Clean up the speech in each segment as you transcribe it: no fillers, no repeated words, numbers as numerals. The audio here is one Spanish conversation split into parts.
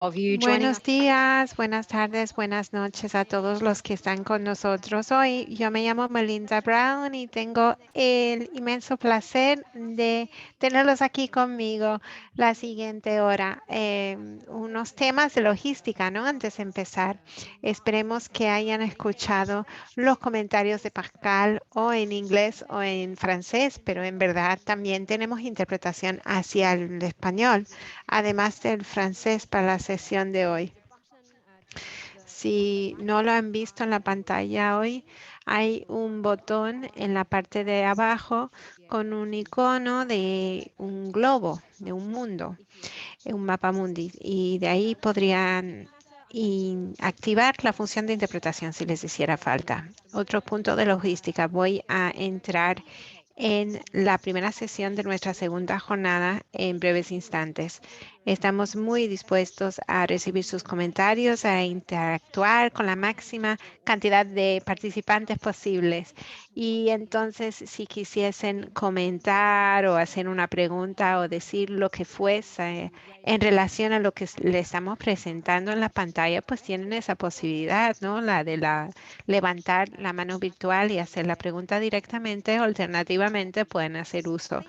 of you joining Buenos us. días, buenas tardes, buenas noches a todos los que están con nosotros hoy. Yo me llamo Melinda Brown y tengo el inmenso placer de tenerlos aquí conmigo la siguiente hora. Unos temas de logística, ¿no? Antes de empezar, esperemos que hayan escuchado los comentarios de Pascal o en inglés o en francés, pero en verdad también tenemos interpretación hacia el español, además del francés para la sesión de hoy. Si no lo han visto en la pantalla hoy, hay un botón en la parte de abajo con un icono de un globo, de un mundo, un mapa mundi, y de ahí podrían activar la función de interpretación si les hiciera falta. Otro punto de logística, voy a entrar en la primera sesión de nuestra segunda jornada en breves instantes. Estamos muy dispuestos a recibir sus comentarios, a interactuar con la máxima cantidad de participantes posibles. Y entonces, si quisiesen comentar o hacer una pregunta o decir lo que fuese en relación a lo que le estamos presentando en la pantalla, pues tienen esa posibilidad, ¿no? La levantar la mano virtual y hacer la pregunta directamente o alternativamente pueden hacer uso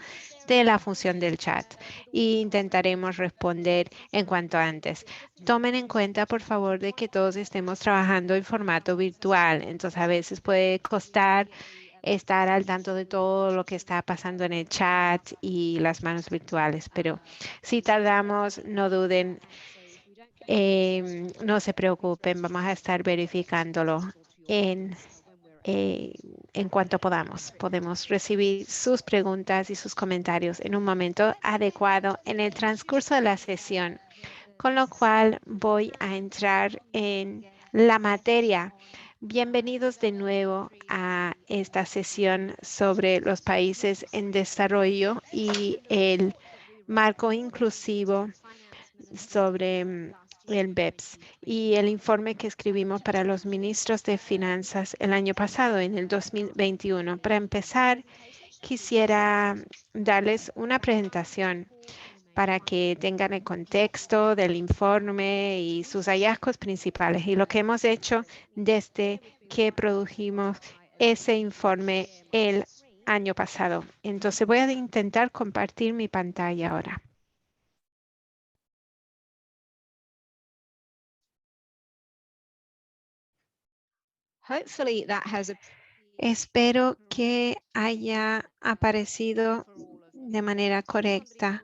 de la función del chat e intentaremos responder en cuanto antes. Tomen en cuenta, por favor, de que todos estemos trabajando en formato virtual, entonces a veces puede costar estar al tanto de todo lo que está pasando en el chat y las manos virtuales, pero si tardamos, no duden, no se preocupen, vamos a estar verificándolo en eh, en cuanto podamos. Podemos recibir sus preguntas y sus comentarios en un momento adecuado en el transcurso de la sesión, con lo cual voy a entrar en la materia. Bienvenidos de nuevo a esta sesión sobre los países en desarrollo y el marco inclusivo sobre el BEPS y el informe que escribimos para los ministros de Finanzas el año pasado, en el 2021. Para empezar, quisiera darles una presentación para que tengan el contexto del informe y sus hallazgos principales y lo que hemos hecho desde que produjimos ese informe el año pasado. Entonces voy a intentar compartir mi pantalla ahora. Hopefully that has Espero que haya aparecido de manera correcta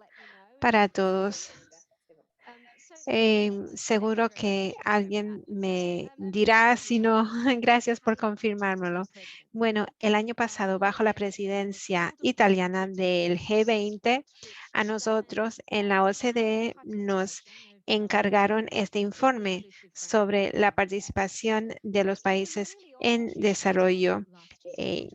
para todos. Seguro que alguien me dirá, si no, gracias por confirmármelo. Bueno, el año pasado, bajo la presidencia italiana del G20, a nosotros en la OCDE nos encargaron este informe sobre la participación de los países en desarrollo eh,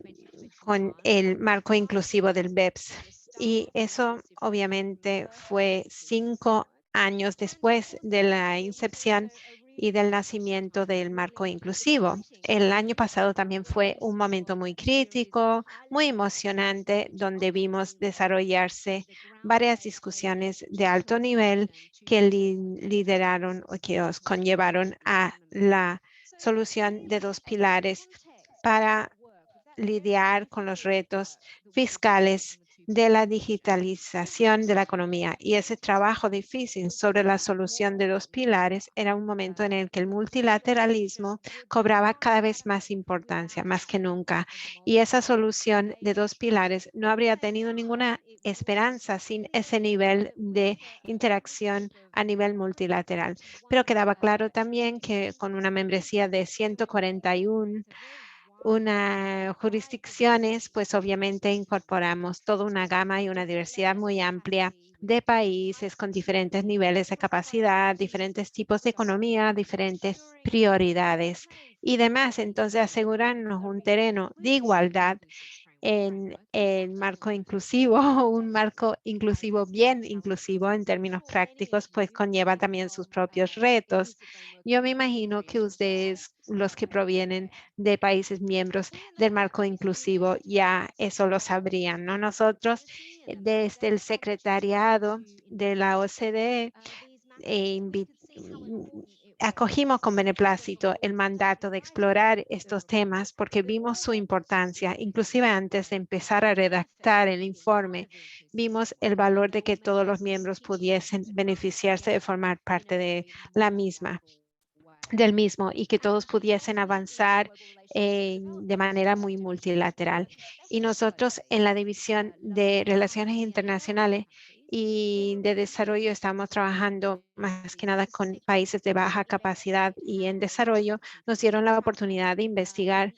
con el marco inclusivo del BEPS. Y eso obviamente fue 5 años después de la incepción y del nacimiento del marco inclusivo. El año pasado también fue un momento muy crítico, muy emocionante, donde vimos desarrollarse varias discusiones de alto nivel que lideraron o que os conllevaron a la solución de 2 pilares para lidiar con los retos fiscales de la digitalización de la economía. Y ese trabajo difícil sobre la solución de 2 pilares era un momento en el que el multilateralismo cobraba cada vez más importancia, más que nunca. Y esa solución de 2 pilares no habría tenido ninguna esperanza sin ese nivel de interacción a nivel multilateral. Pero quedaba claro también que con una membresía de 141 jurisdicciones, pues obviamente incorporamos toda una gama y una diversidad muy amplia de países con diferentes niveles de capacidad, diferentes tipos de economía, diferentes prioridades y demás. Entonces, asegurarnos un terreno de igualdad en el marco inclusivo, un marco inclusivo bien inclusivo en términos prácticos, pues conlleva también sus propios retos. Yo me imagino que ustedes, los que provienen de países miembros del marco inclusivo, ya eso lo sabrían, ¿no? Nosotros, desde el secretariado de la OCDE, acogimos con beneplácito el mandato de explorar estos temas porque vimos su importancia. Inclusive antes de empezar a redactar el informe, vimos el valor de que todos los miembros pudiesen beneficiarse de formar parte de la misma, del mismo, y que todos pudiesen avanzar de manera muy multilateral. Y nosotros en la División de Relaciones Internacionales y de Desarrollo estamos trabajando más que nada con países de baja capacidad y en desarrollo. Nos dieron la oportunidad de investigar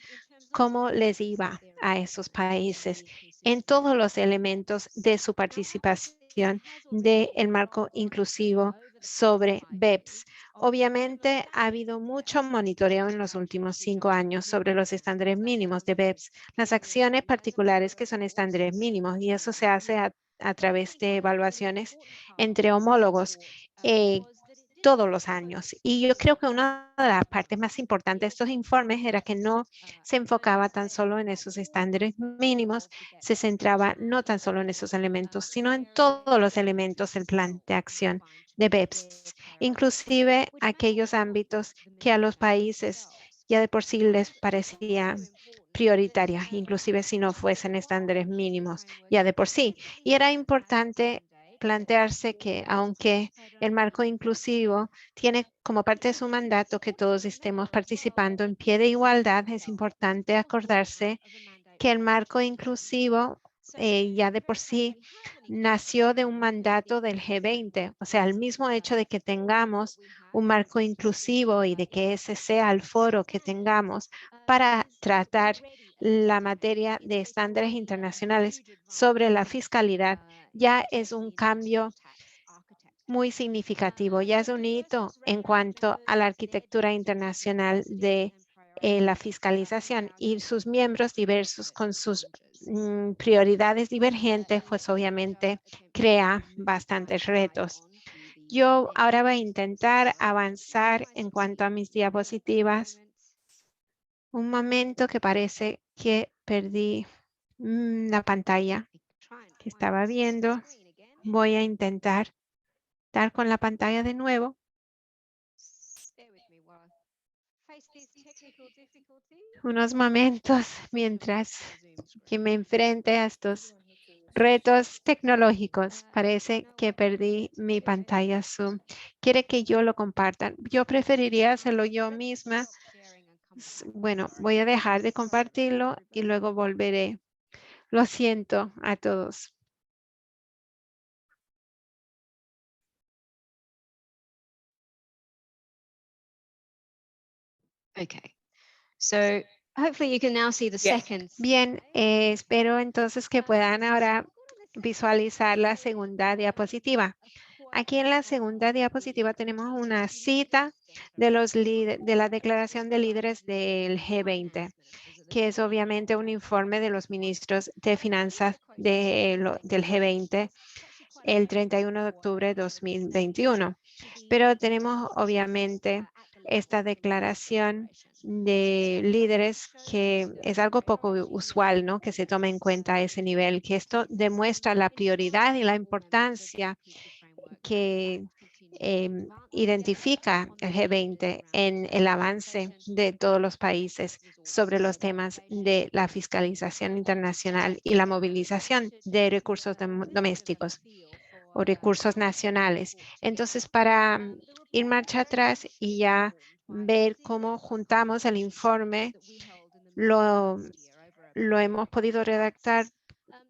cómo les iba a esos países en todos los elementos de su participación del marco inclusivo sobre BEPS. Obviamente ha habido mucho monitoreo en los últimos 5 años sobre los estándares mínimos de BEPS, las acciones particulares que son estándares mínimos, y eso se hace a través de evaluaciones entre homólogos todos los años. Y yo creo que una de las partes más importantes de estos informes era que no se enfocaba tan solo en esos estándares mínimos, se centraba no tan solo en esos elementos, sino en todos los elementos del plan de acción de BEPS, inclusive aquellos ámbitos que a los países ya de por sí les parecía prioritaria, inclusive si no fuesen estándares mínimos ya de por sí. Y era importante plantearse que aunque el marco inclusivo tiene como parte de su mandato que todos estemos participando en pie de igualdad, es importante acordarse que el marco inclusivo ya de por sí nació de un mandato del G20. O sea, el mismo hecho de que tengamos un marco inclusivo y de que ese sea el foro que tengamos para tratar la materia de estándares internacionales sobre la fiscalidad, ya es un cambio muy significativo, ya es un hito en cuanto a la arquitectura internacional de la fiscalización, y sus miembros diversos con sus prioridades divergentes, pues obviamente crea bastantes retos. Yo ahora voy a intentar avanzar en cuanto a mis diapositivas. Un momento, que parece que perdí la pantalla que estaba viendo. Voy a intentar dar con la pantalla de nuevo. Unos momentos mientras que me enfrente a estos retos tecnológicos. Parece que perdí mi pantalla Zoom. ¿Quiere que yo lo comparta? Yo preferiría hacerlo yo misma. Bueno, voy a dejar de compartirlo y luego volveré. Lo siento a todos. Okay. So hopefully you can now see the second. Bien, espero entonces que puedan ahora visualizar la segunda diapositiva. Aquí en la segunda diapositiva tenemos una cita de la Declaración de Líderes del G20, que es obviamente un informe de los ministros de finanzas del G20 el 31 de octubre de 2021. Pero tenemos obviamente esta declaración de líderes que es algo poco usual, ¿no? Que se tome en cuenta a ese nivel, que esto demuestra la prioridad y la importancia que identifica el G20 en el avance de todos los países sobre los temas de la fiscalización internacional y la movilización de recursos domésticos o recursos nacionales. Entonces, para ir marcha atrás y ya ver cómo juntamos el informe, lo hemos podido redactar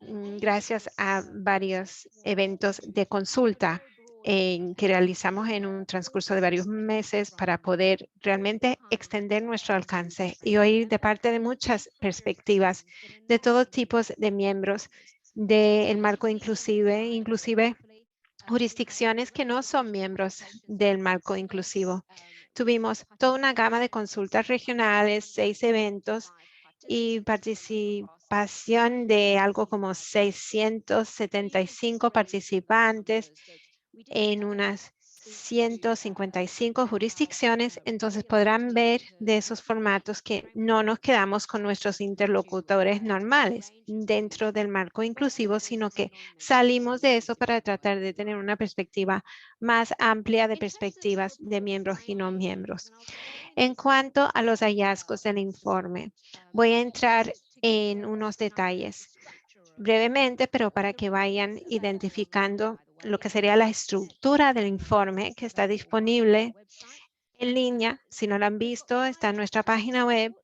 gracias a varios eventos de consulta que realizamos en un transcurso de varios meses para poder realmente extender nuestro alcance y oír de parte de muchas perspectivas de todo tipo de miembros del marco inclusive jurisdicciones que no son miembros del marco inclusivo. Tuvimos toda una gama de consultas regionales, 6 eventos y participación de algo como 675 participantes en unas 155 jurisdicciones, entonces podrán ver de esos formatos que no nos quedamos con nuestros interlocutores normales dentro del marco inclusivo, sino que salimos de eso para tratar de tener una perspectiva más amplia de perspectivas de miembros y no miembros. En cuanto a los hallazgos del informe, voy a entrar en unos detalles brevemente, pero para que vayan identificando lo que sería la estructura del informe que está disponible en línea. Si no lo han visto, está en nuestra página web.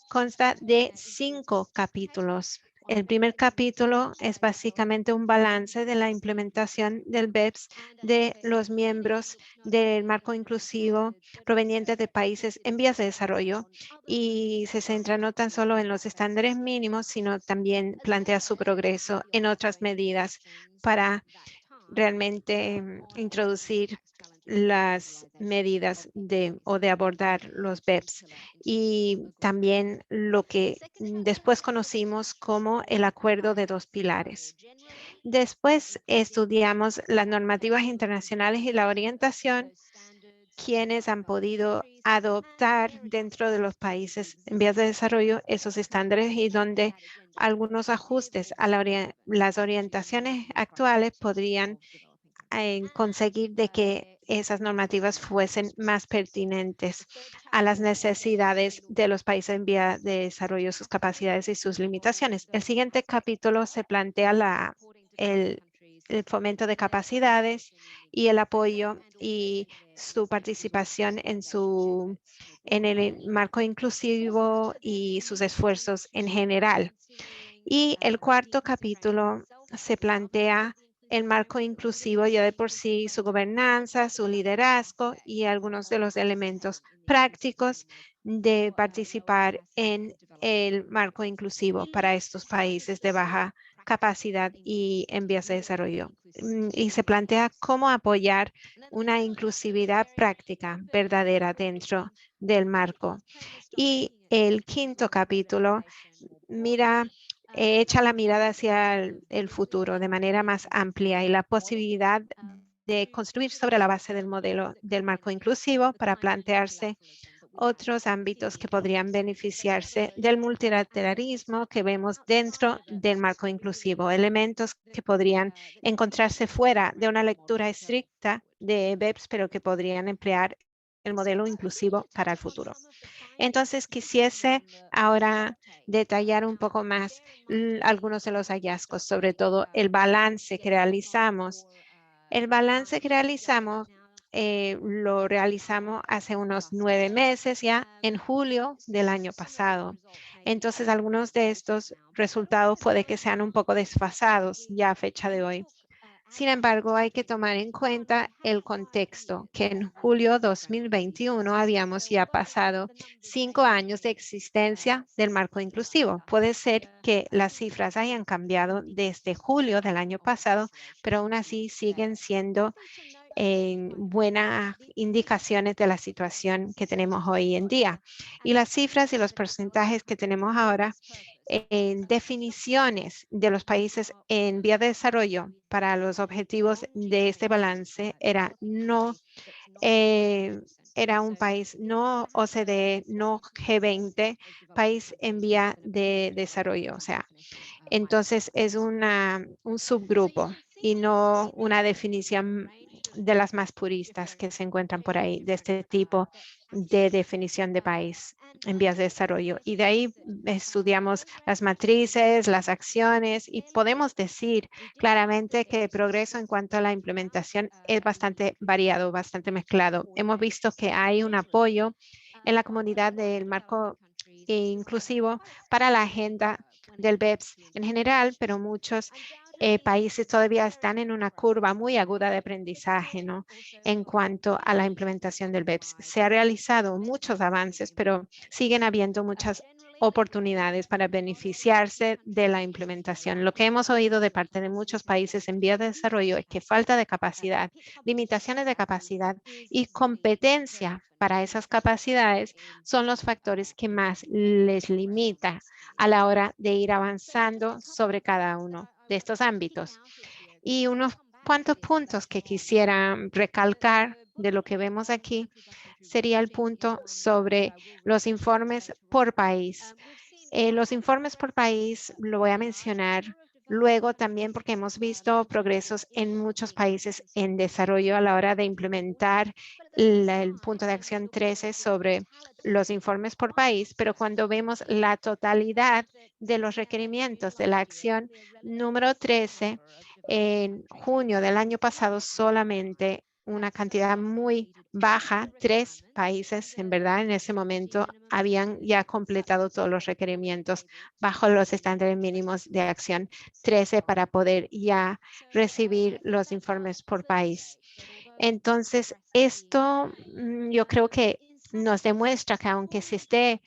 Consta de 5 capítulos. El primer capítulo es básicamente un balance de la implementación del BEPS de los miembros del marco inclusivo provenientes de países en vías de desarrollo y se centra no tan solo en los estándares mínimos, sino también plantea su progreso en otras medidas para realmente introducir las medidas de abordar los BEPS y también lo que después conocimos como el acuerdo de 2 pilares. Después estudiamos las normativas internacionales y la orientación, quienes han podido adoptar dentro de los países en vías de desarrollo esos estándares y donde algunos ajustes a las orientaciones actuales podrían conseguir de que esas normativas fuesen más pertinentes a las necesidades de los países en vía de desarrollo, sus capacidades y sus limitaciones. El siguiente capítulo se plantea el fomento de capacidades y el apoyo y su participación en el marco inclusivo y sus esfuerzos en general. Y el cuarto capítulo se plantea el marco inclusivo ya de por sí, su gobernanza, su liderazgo y algunos de los elementos prácticos de participar en el marco inclusivo para estos países de baja capacidad y en vías de desarrollo. Y se plantea cómo apoyar una inclusividad práctica verdadera dentro del marco. Y el quinto capítulo echa la mirada hacia el futuro de manera más amplia y la posibilidad de construir sobre la base del modelo del marco inclusivo para plantearse otros ámbitos que podrían beneficiarse del multilateralismo que vemos dentro del marco inclusivo, elementos que podrían encontrarse fuera de una lectura estricta de BEPS, pero que podrían emplear el modelo inclusivo para el futuro. Entonces, quisiese ahora detallar un poco más algunos de los hallazgos, sobre todo el balance que realizamos. El balance que realizamos lo realizamos hace unos 9 meses ya, en julio del año pasado. Entonces, algunos de estos resultados puede que sean un poco desfasados ya a fecha de hoy. Sin embargo, hay que tomar en cuenta el contexto, que en julio 2021 habíamos ya pasado 5 años de existencia del marco inclusivo. Puede ser que las cifras hayan cambiado desde julio del año pasado, pero aún así siguen siendo buenas indicaciones de la situación que tenemos hoy en día. Y las cifras y los porcentajes que tenemos ahora en definiciones de los países en vía de desarrollo para los objetivos de este balance era un país no OCDE, no G20, país en vía de desarrollo. O sea, entonces es un subgrupo y no una definición de las más puristas que se encuentran por ahí, de este tipo de definición de país en vías de desarrollo. Y de ahí estudiamos las matrices, las acciones y podemos decir claramente que el progreso en cuanto a la implementación es bastante variado, bastante mezclado. Hemos visto que hay un apoyo en la comunidad del marco inclusivo para la agenda del BEPS en general, pero muchos países todavía están en una curva muy aguda de aprendizaje, ¿no? En cuanto a la implementación del BEPS. Se han realizado muchos avances, pero siguen habiendo muchas oportunidades para beneficiarse de la implementación. Lo que hemos oído de parte de muchos países en vías de desarrollo es que falta de capacidad, limitaciones de capacidad y competencia para esas capacidades son los factores que más les limita a la hora de ir avanzando sobre cada uno de estos ámbitos. Y unos cuantos puntos que quisiera recalcar de lo que vemos aquí sería el punto sobre los informes por país. Los informes por país lo voy a mencionar luego también porque hemos visto progresos en muchos países en desarrollo a la hora de implementar el punto de acción 13 sobre los informes por país, pero cuando vemos la totalidad de los requerimientos de la acción número 13, en junio del año pasado solamente una cantidad muy baja, 3 países en verdad en ese momento habían ya completado todos los requerimientos bajo los estándares mínimos de acción 13 para poder ya recibir los informes por país. Entonces, esto yo creo que nos demuestra que aunque se esté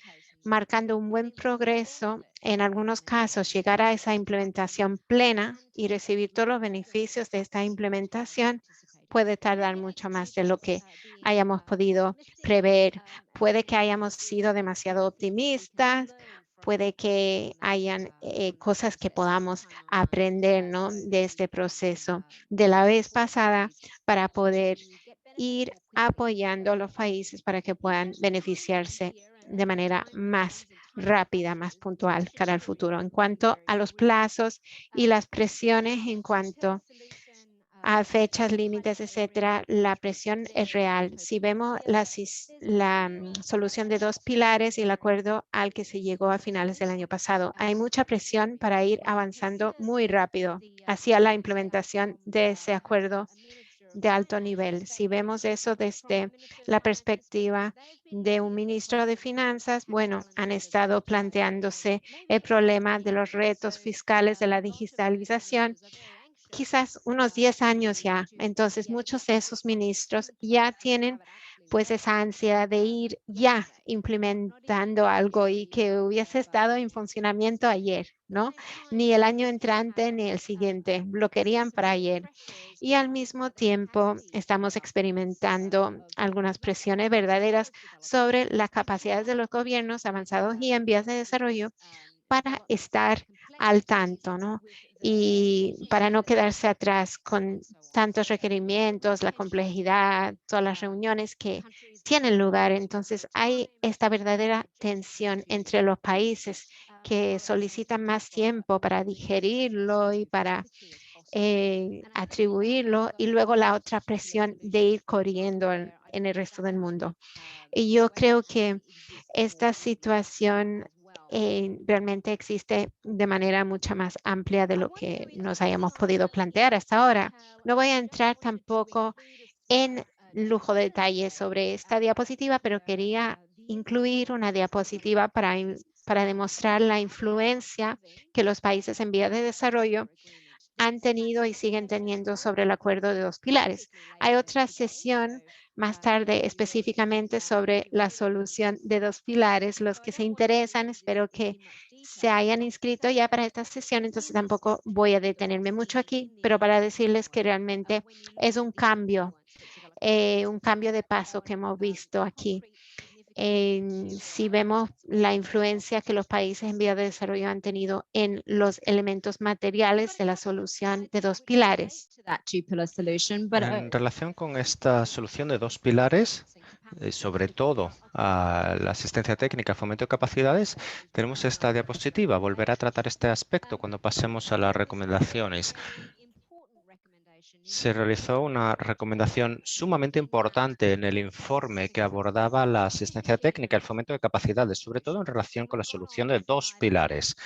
marcando un buen progreso, en algunos casos llegar a esa implementación plena y recibir todos los beneficios de esta implementación puede tardar mucho más de lo que hayamos podido prever. Puede que hayamos sido demasiado optimistas, puede que hayan cosas que podamos aprender, ¿no?, de este proceso de la vez pasada para poder ir apoyando a los países para que puedan beneficiarse de manera más rápida, más puntual cara al futuro. En cuanto a los plazos y las presiones en cuanto a fechas, límites, etcétera, la presión es real. Si vemos la solución de 2 pilares y el acuerdo al que se llegó a finales del año pasado, hay mucha presión para ir avanzando muy rápido hacia la implementación de ese acuerdo de alto nivel. Si vemos eso desde la perspectiva de un ministro de Finanzas, bueno, han estado planteándose el problema de los retos fiscales de la digitalización quizás unos 10 años ya. Entonces, muchos de esos ministros ya tienen pues esa ansiedad de ir ya implementando algo y que hubiese estado en funcionamiento ayer, ¿no? Ni el año entrante ni el siguiente, lo querían para ayer. Y al mismo tiempo estamos experimentando algunas presiones verdaderas sobre las capacidades de los gobiernos avanzados y en vías de desarrollo para estar al tanto, ¿no? Y para no quedarse atrás con tantos requerimientos, la complejidad, todas las reuniones que tienen lugar. Entonces, hay esta verdadera tensión entre los países que solicitan más tiempo para digerirlo y para atribuirlo, y luego la otra presión de ir corriendo en el resto del mundo. Y yo creo que esta situación realmente existe de manera mucho más amplia de lo que nos hayamos podido plantear hasta ahora. No voy a entrar tampoco en lujo de detalles sobre esta diapositiva, pero quería incluir una diapositiva para demostrar la influencia que los países en vías de desarrollo han tenido y siguen teniendo sobre el acuerdo de 2 pilares. Hay otra sesión más tarde específicamente sobre la solución de 2 pilares. Los que se interesan, espero que se hayan inscrito ya para esta sesión, entonces tampoco voy a detenerme mucho aquí, pero para decirles que realmente es un cambio de paso que hemos visto aquí. Si vemos la influencia que los países en vías de desarrollo han tenido en los elementos materiales de la solución de 2 pilares. En relación con esta solución de 2 pilares, sobre todo a la asistencia técnica, fomento de capacidades, tenemos esta diapositiva. Volveré a tratar este aspecto cuando pasemos a las recomendaciones. Se realizó una recomendación sumamente importante en el informe que abordaba la asistencia técnica, el fomento de capacidades, sobre todo en relación con la solución de 2 pilares.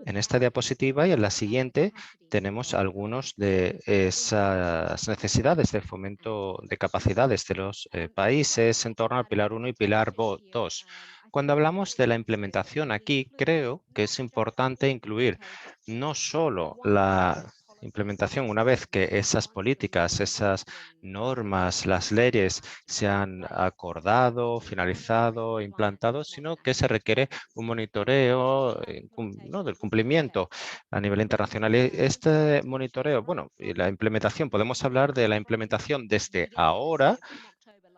En esta diapositiva y en la siguiente tenemos algunos de esas necesidades de fomento de capacidades de los países en torno al pilar 1 y pilar 2. Cuando hablamos de la implementación aquí, creo que es importante incluir no solo la implementación, una vez que esas políticas, esas normas, las leyes se han acordado, finalizado, implantado, sino que se requiere un monitoreo ¿no?, del cumplimiento a nivel internacional. Y este monitoreo, bueno, y la implementación, podemos hablar de la implementación desde ahora,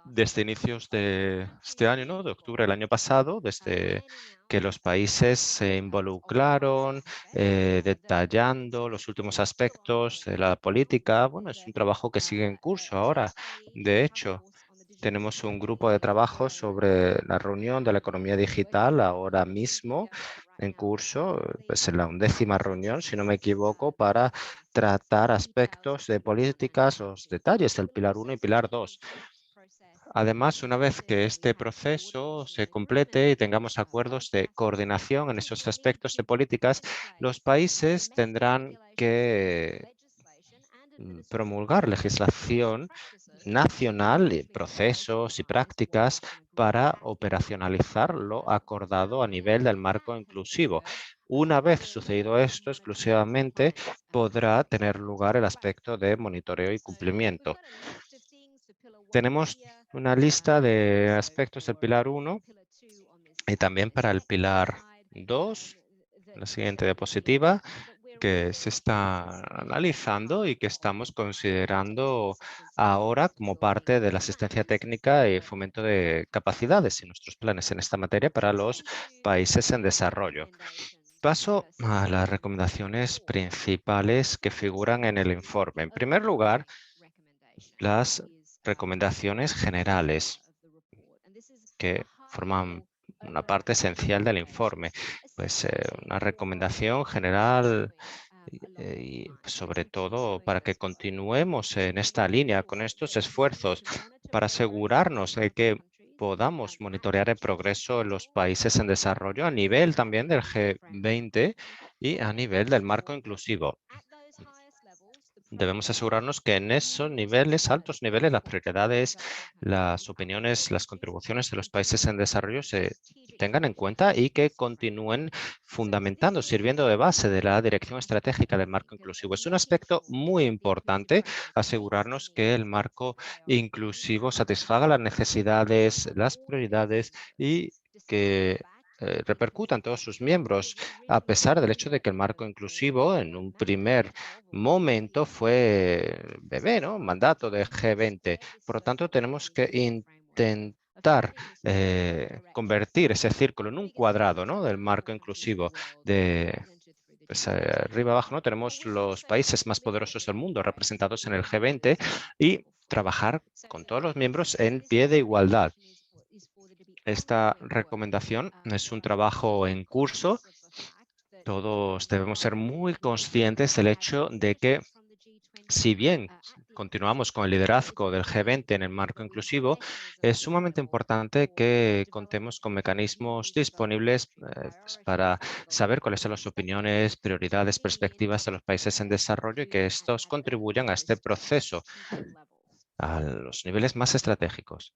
desde inicios de este año, ¿no? De octubre del año pasado, desde que los países se involucraron detallando los últimos aspectos de la política. Bueno, es un trabajo que sigue en curso ahora. De hecho, tenemos un grupo de trabajo sobre la reunión de la economía digital ahora mismo en curso, pues en la 11ª reunión, si no me equivoco, para tratar aspectos de políticas, los detalles del Pilar 1 y Pilar 2. Además, una vez que este proceso se complete y tengamos acuerdos de coordinación en esos aspectos de políticas, los países tendrán que promulgar legislación nacional, procesos y prácticas para operacionalizar lo acordado a nivel del marco inclusivo. Una vez sucedido esto, exclusivamente podrá tener lugar el aspecto de monitoreo y cumplimiento. Tenemos una lista de aspectos del Pilar 1 y también para el Pilar 2, la siguiente diapositiva, que se está analizando y que estamos considerando ahora como parte de la asistencia técnica y fomento de capacidades y nuestros planes en esta materia para los países en desarrollo. Paso a las recomendaciones principales que figuran en el informe. En primer lugar, las recomendaciones generales que forman una parte esencial del informe. Pues una recomendación general y sobre todo para que continuemos en esta línea con estos esfuerzos para asegurarnos de que podamos monitorear el progreso en los países en desarrollo a nivel también del G20 y a nivel del marco inclusivo. Debemos asegurarnos que en esos niveles, altos niveles, las prioridades, las opiniones, las contribuciones de los países en desarrollo se tengan en cuenta y que continúen fundamentando, sirviendo de base de la dirección estratégica del marco inclusivo. Es un aspecto muy importante asegurarnos que el marco inclusivo satisfaga las necesidades, las prioridades y que repercutan todos sus miembros, a pesar del hecho de que el marco inclusivo en un primer momento fue bebé, ¿no? Mandato de G20. Por lo tanto, tenemos que intentar convertir ese círculo en un cuadrado, ¿no? Del marco inclusivo de pues, arriba abajo, ¿no? Tenemos los países más poderosos del mundo representados en el G20 y trabajar con todos los miembros en pie de igualdad. Esta recomendación es un trabajo en curso. Todos debemos ser muy conscientes del hecho de que si bien continuamos con el liderazgo del G20 en el marco inclusivo, es sumamente importante que contemos con mecanismos disponibles pues, para saber cuáles son las opiniones, prioridades, perspectivas de los países en desarrollo y que estos contribuyan a este proceso a los niveles más estratégicos.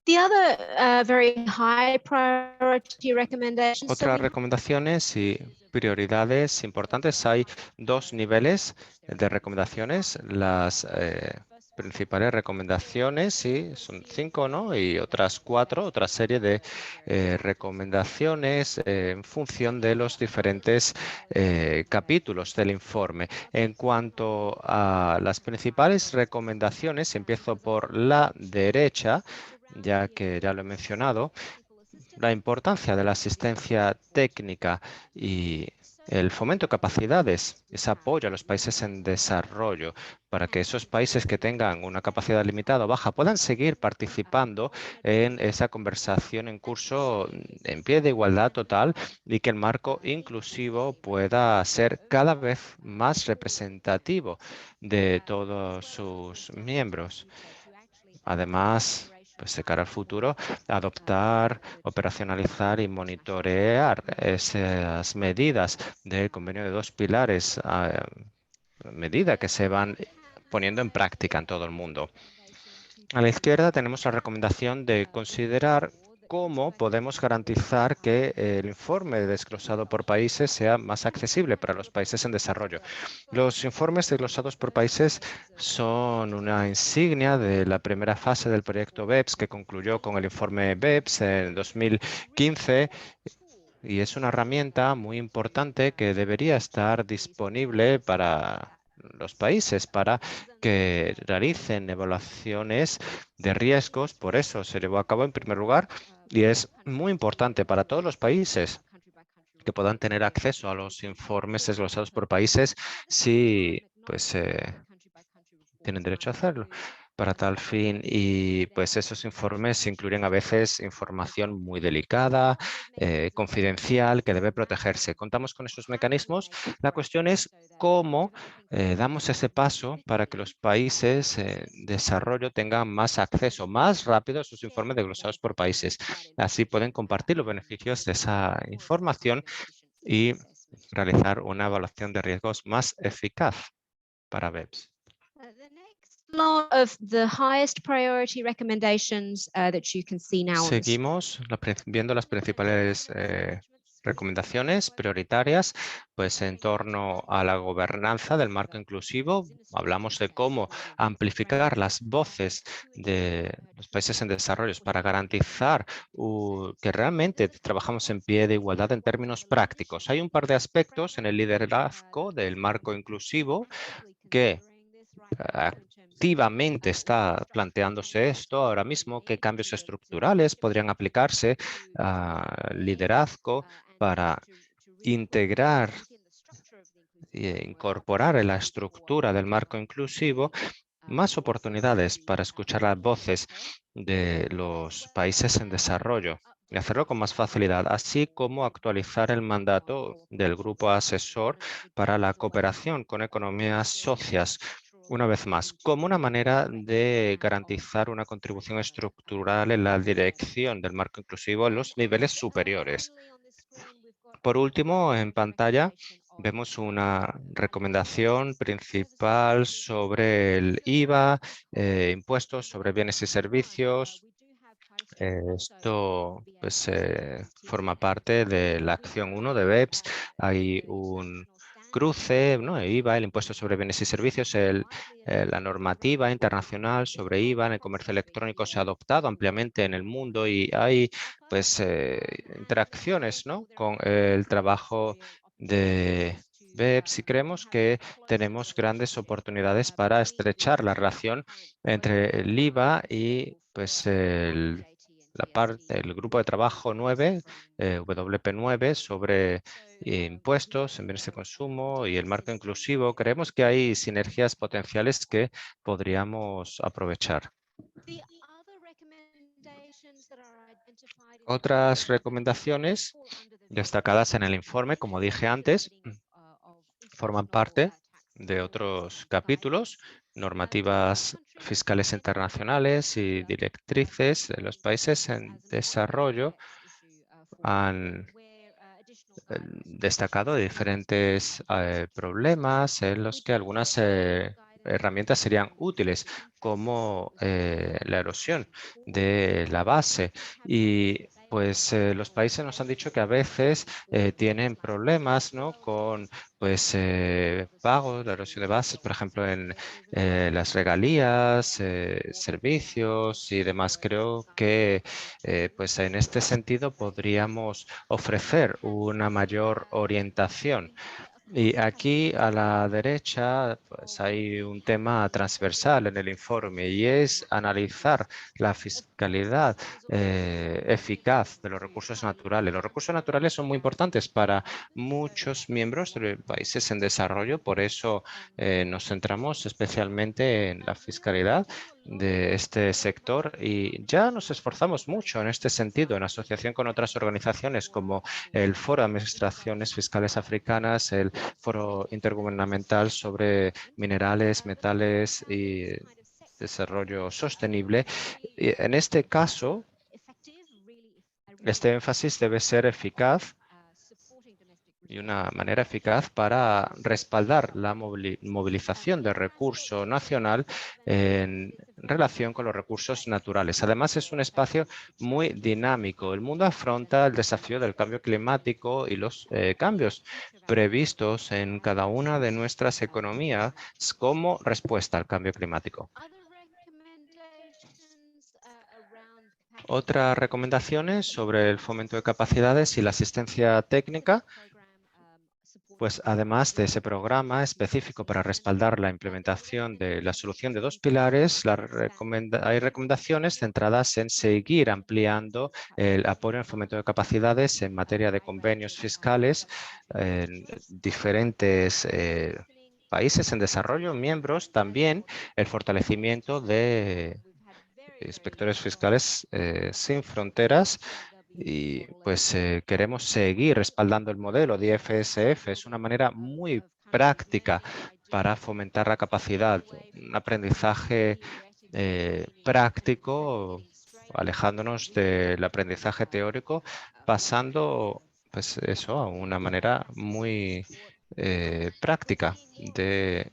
The other very high priority recommendations. Otras recomendaciones y prioridades importantes. Hay dos niveles de recomendaciones. Las principales recomendaciones, sí, son 5, ¿no? Y otras 4, otra serie de recomendaciones en función de los diferentes capítulos del informe. En cuanto a las principales recomendaciones, empiezo por la derecha, ya que ya lo he mencionado, la importancia de la asistencia técnica y el fomento de capacidades, ese apoyo a los países en desarrollo para que esos países que tengan una capacidad limitada o baja puedan seguir participando en esa conversación en curso en pie de igualdad total y que el marco inclusivo pueda ser cada vez más representativo de todos sus miembros. Además, pues de cara al futuro, adoptar, operacionalizar y monitorear esas medidas del convenio de 2 pilares a medida que se van poniendo en práctica en todo el mundo. A la izquierda tenemos la recomendación de considerar cómo podemos garantizar que el informe desglosado por países sea más accesible para los países en desarrollo. Los informes desglosados por países son una insignia de la primera fase del proyecto BEPS que concluyó con el informe BEPS en 2015 y es una herramienta muy importante que debería estar disponible para los países para que realicen evaluaciones de riesgos. Por eso se llevó a cabo en primer lugar y es muy importante para todos los países que puedan tener acceso a los informes desglosados por países si pues, tienen derecho a hacerlo para tal fin, y pues esos informes incluyen a veces información muy delicada, confidencial, que debe protegerse. Contamos con esos mecanismos. La cuestión es cómo damos ese paso para que los países en desarrollo tengan más acceso, más rápido a esos informes desglosados por países. Así pueden compartir los beneficios de esa información y realizar una evaluación de riesgos más eficaz para BEPS. The next lot of the highest priority recommendations that you can see now on the screen. Seguimos viendo las principales recomendaciones prioritarias, pues en torno a la gobernanza del marco inclusivo. Hablamos de cómo amplificar las voces de los países en desarrollo para garantizar que realmente trabajamos en pie de igualdad en términos prácticos. Hay un par de aspectos en el liderazgo del marco inclusivo que activamente está planteándose esto ahora mismo, qué cambios estructurales podrían aplicarse al liderazgo para integrar e incorporar en la estructura del marco inclusivo más oportunidades para escuchar las voces de los países en desarrollo y hacerlo con más facilidad, así como actualizar el mandato del grupo asesor para la cooperación con economías socias, una vez más, como una manera de garantizar una contribución estructural en la dirección del marco inclusivo en los niveles superiores. Por último, en pantalla vemos una recomendación principal sobre el IVA, impuestos sobre bienes y servicios. Esto pues, forma parte de la acción 1 de BEPS. Hay un cruce, ¿no? El IVA, el impuesto sobre bienes y servicios, la normativa internacional sobre IVA en el comercio electrónico se ha adoptado ampliamente en el mundo y hay pues, interacciones, ¿no? con el trabajo de BEPS, y creemos que tenemos grandes oportunidades para estrechar la relación entre el IVA y pues, el grupo de trabajo 9, WP9, sobre impuestos en bienes de consumo y el marco inclusivo. Creemos que hay sinergias potenciales que podríamos aprovechar. Otras recomendaciones destacadas en el informe, como dije antes, forman parte de otros capítulos, normativas fiscales internacionales y directrices de los países en desarrollo han destacado diferentes problemas en los que algunas herramientas serían útiles, como la erosión de la base. Y pues los países nos han dicho que a veces tienen problemas, ¿no? con pues, pagos, la erosión de bases, por ejemplo, en las regalías, servicios y demás. Creo que pues en este sentido podríamos ofrecer una mayor orientación. Y aquí a la derecha pues hay un tema transversal en el informe y es analizar la fiscalidad eficaz de los recursos naturales. Los recursos naturales son muy importantes para muchos miembros de países en desarrollo, por eso nos centramos especialmente en la fiscalidad de este sector y ya nos esforzamos mucho en este sentido en asociación con otras organizaciones como el Foro de Administraciones Fiscales Africanas, el Foro Intergubernamental sobre Minerales, Metales y Desarrollo Sostenible. Y en este caso, este énfasis debe ser eficaz y una manera eficaz para respaldar la movilización de recurso nacional en relación con los recursos naturales. Además, es un espacio muy dinámico. El mundo afronta el desafío del cambio climático y los cambios previstos en cada una de nuestras economías como respuesta al cambio climático. Otras recomendaciones sobre el fomento de capacidades y la asistencia técnica Pues además de ese programa específico para respaldar la implementación de la solución de 2 pilares, hay recomendaciones centradas en seguir ampliando el apoyo en fomento de capacidades en materia de convenios fiscales en diferentes países en desarrollo, miembros, también el fortalecimiento de inspectores fiscales sin fronteras. Y pues queremos seguir respaldando el modelo de IFSF. Es una manera muy práctica para fomentar la capacidad, un aprendizaje práctico, alejándonos del aprendizaje teórico, pasando pues eso a una manera muy práctica de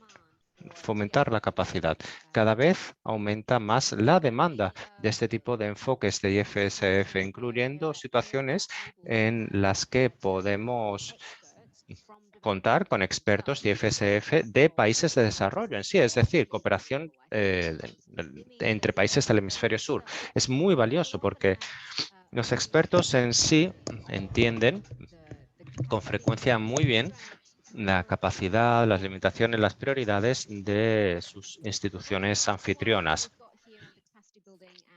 fomentar la capacidad. Cada vez aumenta más la demanda de este tipo de enfoques de IFSF, incluyendo situaciones en las que podemos contar con expertos de IFSF de países de desarrollo en sí, es decir, cooperación entre países del hemisferio sur. Es muy valioso porque los expertos en sí entienden con frecuencia muy bien la capacidad, las limitaciones, las prioridades de sus instituciones anfitrionas.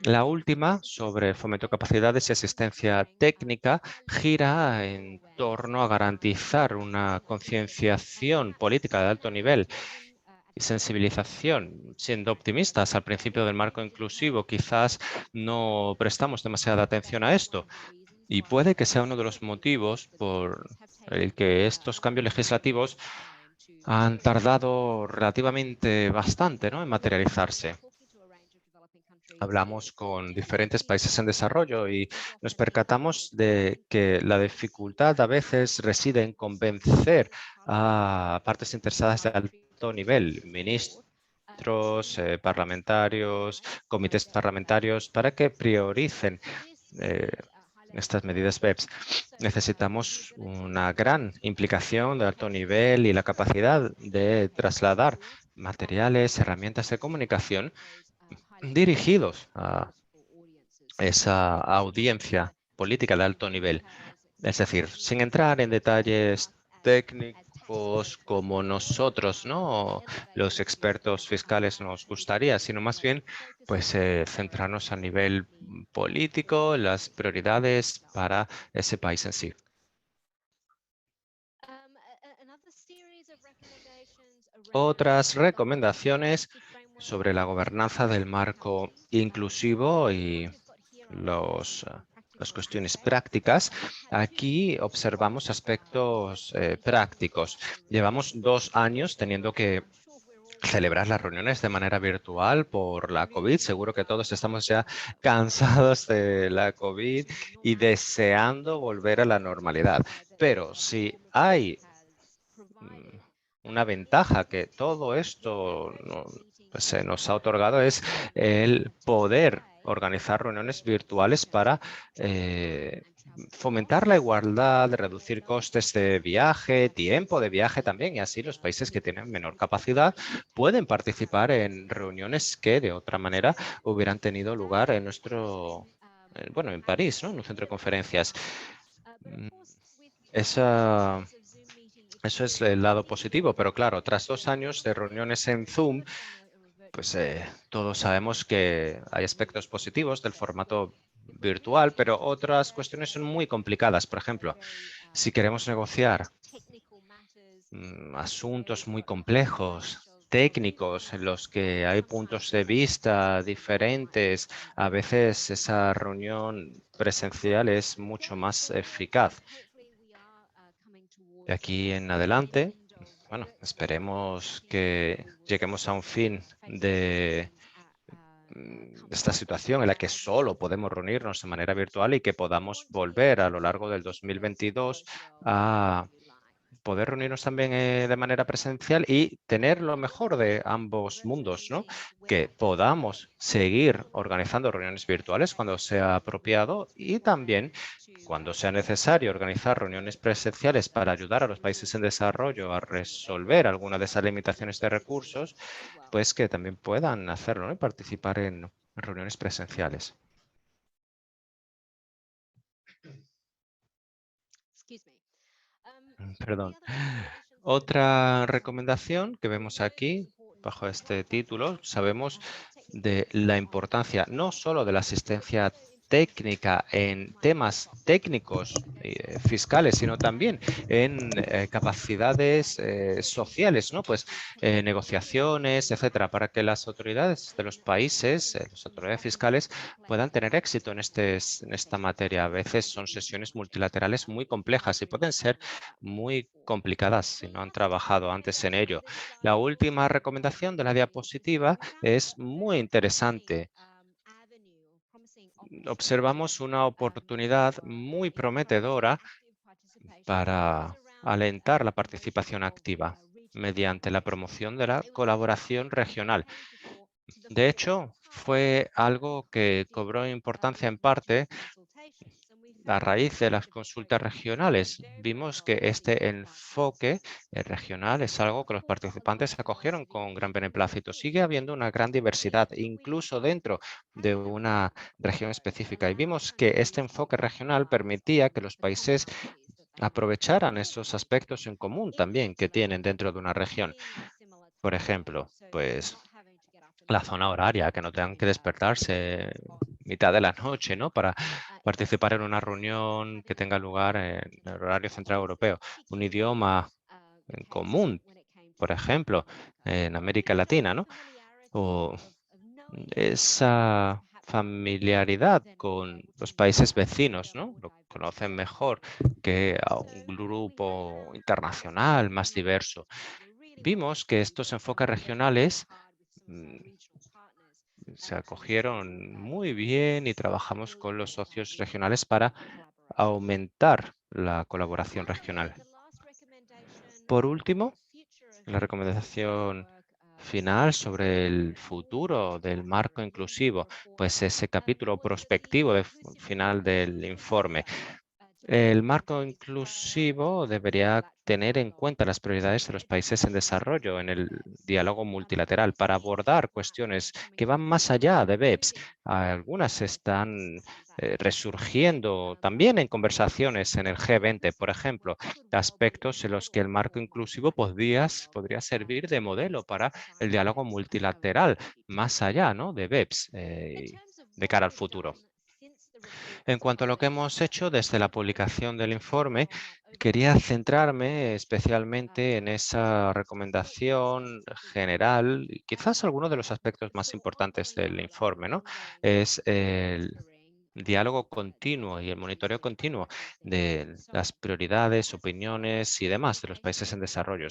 La última, sobre fomento de capacidades y asistencia técnica, gira en torno a garantizar una concienciación política de alto nivel y sensibilización. Siendo optimistas al principio del marco inclusivo, quizás no prestamos demasiada atención a esto. Y puede que sea uno de los motivos por el que estos cambios legislativos han tardado relativamente bastante, ¿no?, en materializarse. Hablamos con diferentes países en desarrollo y nos percatamos de que la dificultad a veces reside en convencer a partes interesadas de alto nivel, ministros, parlamentarios, comités parlamentarios, para que prioricen estas medidas BEPS. Necesitamos una gran implicación de alto nivel y la capacidad de trasladar materiales, herramientas de comunicación dirigidos a esa audiencia política de alto nivel. Es decir, sin entrar en detalles técnicos como nosotros, ¿no?, los expertos fiscales nos gustaría, sino más bien pues centrarnos a nivel político, las prioridades para ese país en sí. Otras recomendaciones sobre la gobernanza del marco inclusivo y las cuestiones prácticas. Aquí observamos aspectos prácticos. Llevamos 2 años teniendo que celebrar las reuniones de manera virtual por la COVID. Seguro que todos estamos ya cansados de la COVID y deseando volver a la normalidad. Pero si hay una ventaja que todo esto se nos ha otorgado es el poder organizar reuniones virtuales para fomentar la igualdad, reducir costes de viaje, tiempo de viaje también, y así los países que tienen menor capacidad pueden participar en reuniones que de otra manera hubieran tenido lugar en bueno, en París, ¿no?, en un centro de conferencias. Eso es el lado positivo, pero claro, tras 2 años de reuniones en Zoom, pues todos sabemos que hay aspectos positivos del formato virtual, pero otras cuestiones son muy complicadas. Por ejemplo, si queremos negociar asuntos muy complejos, técnicos, en los que hay puntos de vista diferentes, a veces esa reunión presencial es mucho más eficaz. De aquí en adelante, bueno, esperemos que lleguemos a un fin de esta situación en la que solo podemos reunirnos de manera virtual y que podamos volver a lo largo del 2022 a poder reunirnos también de manera presencial y tener lo mejor de ambos mundos, ¿no? Que podamos seguir organizando reuniones virtuales cuando sea apropiado y también cuando sea necesario organizar reuniones presenciales para ayudar a los países en desarrollo a resolver alguna de esas limitaciones de recursos, pues que también puedan hacerlo, ¿no?, y participar en reuniones presenciales. Perdón. Otra recomendación que vemos aquí, bajo este título, sabemos de la importancia no solo de la asistencia técnica en temas técnicos fiscales, sino también en capacidades sociales, ¿no? Pues negociaciones, etcétera, para que las autoridades de los países, las autoridades fiscales, puedan tener éxito en esta materia. A veces son sesiones multilaterales muy complejas y pueden ser muy complicadas si no han trabajado antes en ello. La última recomendación de la diapositiva es muy interesante. Observamos una oportunidad muy prometedora para alentar la participación activa mediante la promoción de la colaboración regional. De hecho, fue algo que cobró importancia en parte a raíz de las consultas regionales. Vimos que este enfoque regional es algo que los participantes acogieron con gran beneplácito. Sigue habiendo una gran diversidad, incluso dentro de una región específica. Y vimos que este enfoque regional permitía que los países aprovecharan esos aspectos en común también que tienen dentro de una región. Por ejemplo, pues la zona horaria, que no tengan que despertarse mitad de la noche, ¿no? Para participar en una reunión que tenga lugar en el horario central europeo. Un idioma en común, por ejemplo, en América Latina, ¿no? O esa familiaridad con los países vecinos, ¿no? Lo conocen mejor que a un grupo internacional más diverso. Vimos que estos enfoques regionales se acogieron muy bien y trabajamos con los socios regionales para aumentar la colaboración regional. Por último, la recomendación final sobre el futuro del marco inclusivo, pues ese capítulo prospectivo final del informe. El marco inclusivo debería tener en cuenta las prioridades de los países en desarrollo en el diálogo multilateral para abordar cuestiones que van más allá de BEPS. Algunas están resurgiendo también en conversaciones en el G20, por ejemplo, aspectos en los que el marco inclusivo podría servir de modelo para el diálogo multilateral más allá, ¿no?, de BEPS de cara al futuro. En cuanto a lo que hemos hecho desde la publicación del informe, quería centrarme especialmente en esa recomendación general, y quizás algunos de los aspectos más importantes del informe, ¿no? Es el diálogo continuo y el monitoreo continuo de las prioridades, opiniones y demás de los países en desarrollo.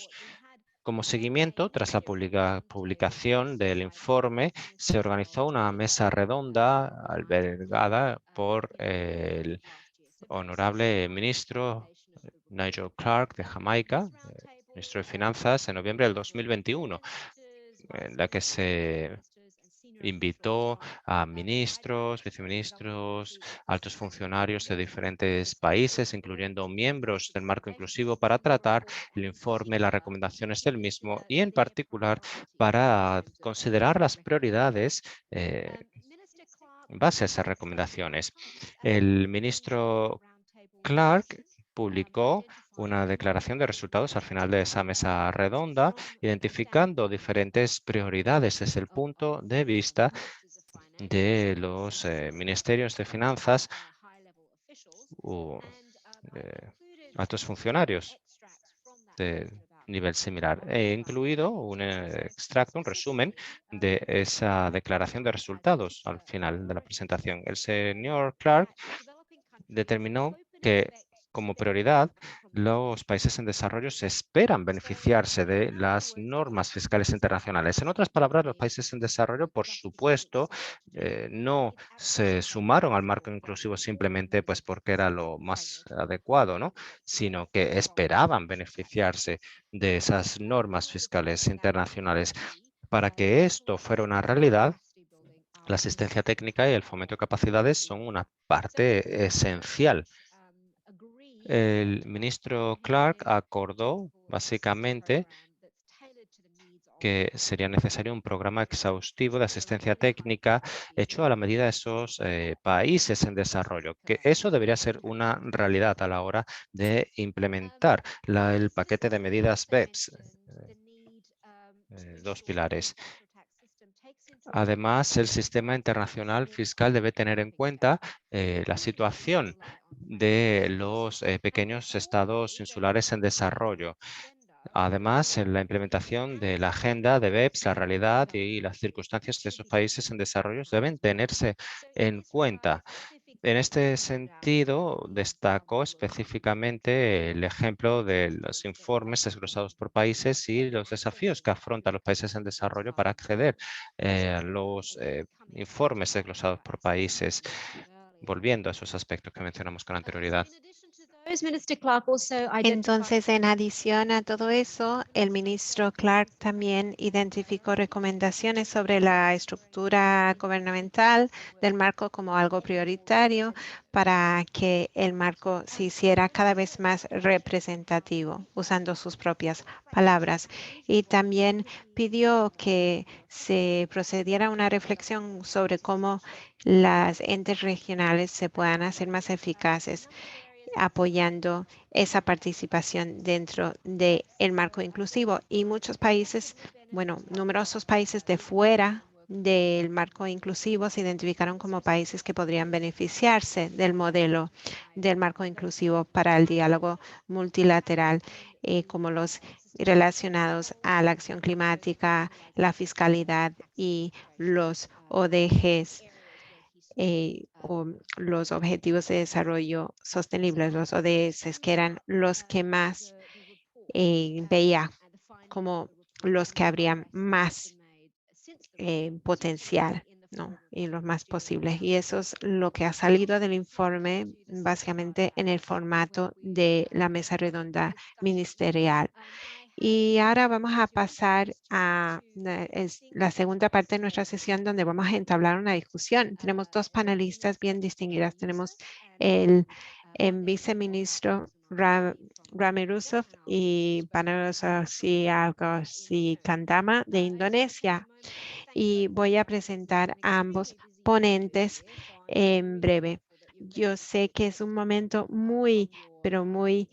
Como seguimiento, tras la publicación del informe, se organizó una mesa redonda albergada por el honorable ministro Nigel Clark de Jamaica, ministro de Finanzas, en noviembre del 2021, en la que se invitó a ministros, viceministros, altos funcionarios de diferentes países, incluyendo miembros del marco inclusivo, para tratar el informe, las recomendaciones del mismo y, en particular, para considerar las prioridades en base a esas recomendaciones. El ministro Clark publicó una declaración de resultados al final de esa mesa redonda, identificando diferentes prioridades desde el punto de vista de los ministerios de finanzas o altos funcionarios de nivel similar. He incluido un extracto, un resumen de esa declaración de resultados al final de la presentación. El señor Clark determinó que como prioridad los países en desarrollo se esperan beneficiarse de las normas fiscales internacionales. En otras palabras, los países en desarrollo, por supuesto, no se sumaron al marco inclusivo simplemente pues porque era lo más adecuado, ¿no?, sino que esperaban beneficiarse de esas normas fiscales internacionales. Para que esto fuera una realidad, la asistencia técnica y el fomento de capacidades son una parte esencial. El ministro Clark acordó básicamente que sería necesario un programa exhaustivo de asistencia técnica hecho a la medida de esos países en desarrollo, que eso debería ser una realidad a la hora de implementar el paquete de medidas BEPS. Dos pilares. Además, el sistema internacional fiscal debe tener en cuenta la situación de los pequeños estados insulares en desarrollo. Además, en la implementación de la agenda de BEPS, la realidad y las circunstancias de esos países en desarrollo deben tenerse en cuenta. En este sentido, destacó específicamente el ejemplo de los informes desglosados por países y los desafíos que afrontan los países en desarrollo para acceder a los informes desglosados por países, volviendo a esos aspectos que mencionamos con anterioridad. Entonces, en adición a todo eso, el ministro Clark también identificó recomendaciones sobre la estructura gubernamental del marco como algo prioritario para que el marco se hiciera cada vez más representativo, usando sus propias palabras. Y también pidió que se procediera a una reflexión sobre cómo las entes regionales se puedan hacer más eficaces, apoyando esa participación dentro del marco inclusivo. Y muchos países, bueno, numerosos países de fuera del marco inclusivo se identificaron como países que podrían beneficiarse del modelo del marco inclusivo para el diálogo multilateral, como los relacionados a la acción climática, la fiscalidad y los ODGs. O los Objetivos de Desarrollo Sostenible, los ODS, que eran los que más veía como los que habrían más potencial, ¿no? Y los más posibles. Y eso es lo que ha salido del informe, básicamente en el formato de la mesa redonda ministerial. Y ahora vamos a pasar a la segunda parte de nuestra sesión, donde vamos a entablar una discusión. Tenemos dos panelistas bien distinguidas. Tenemos el viceministro Rami Rusov y Panagosy Kandama de Indonesia. Y voy a presentar a ambos ponentes en breve. Yo sé que es un momento muy, pero muy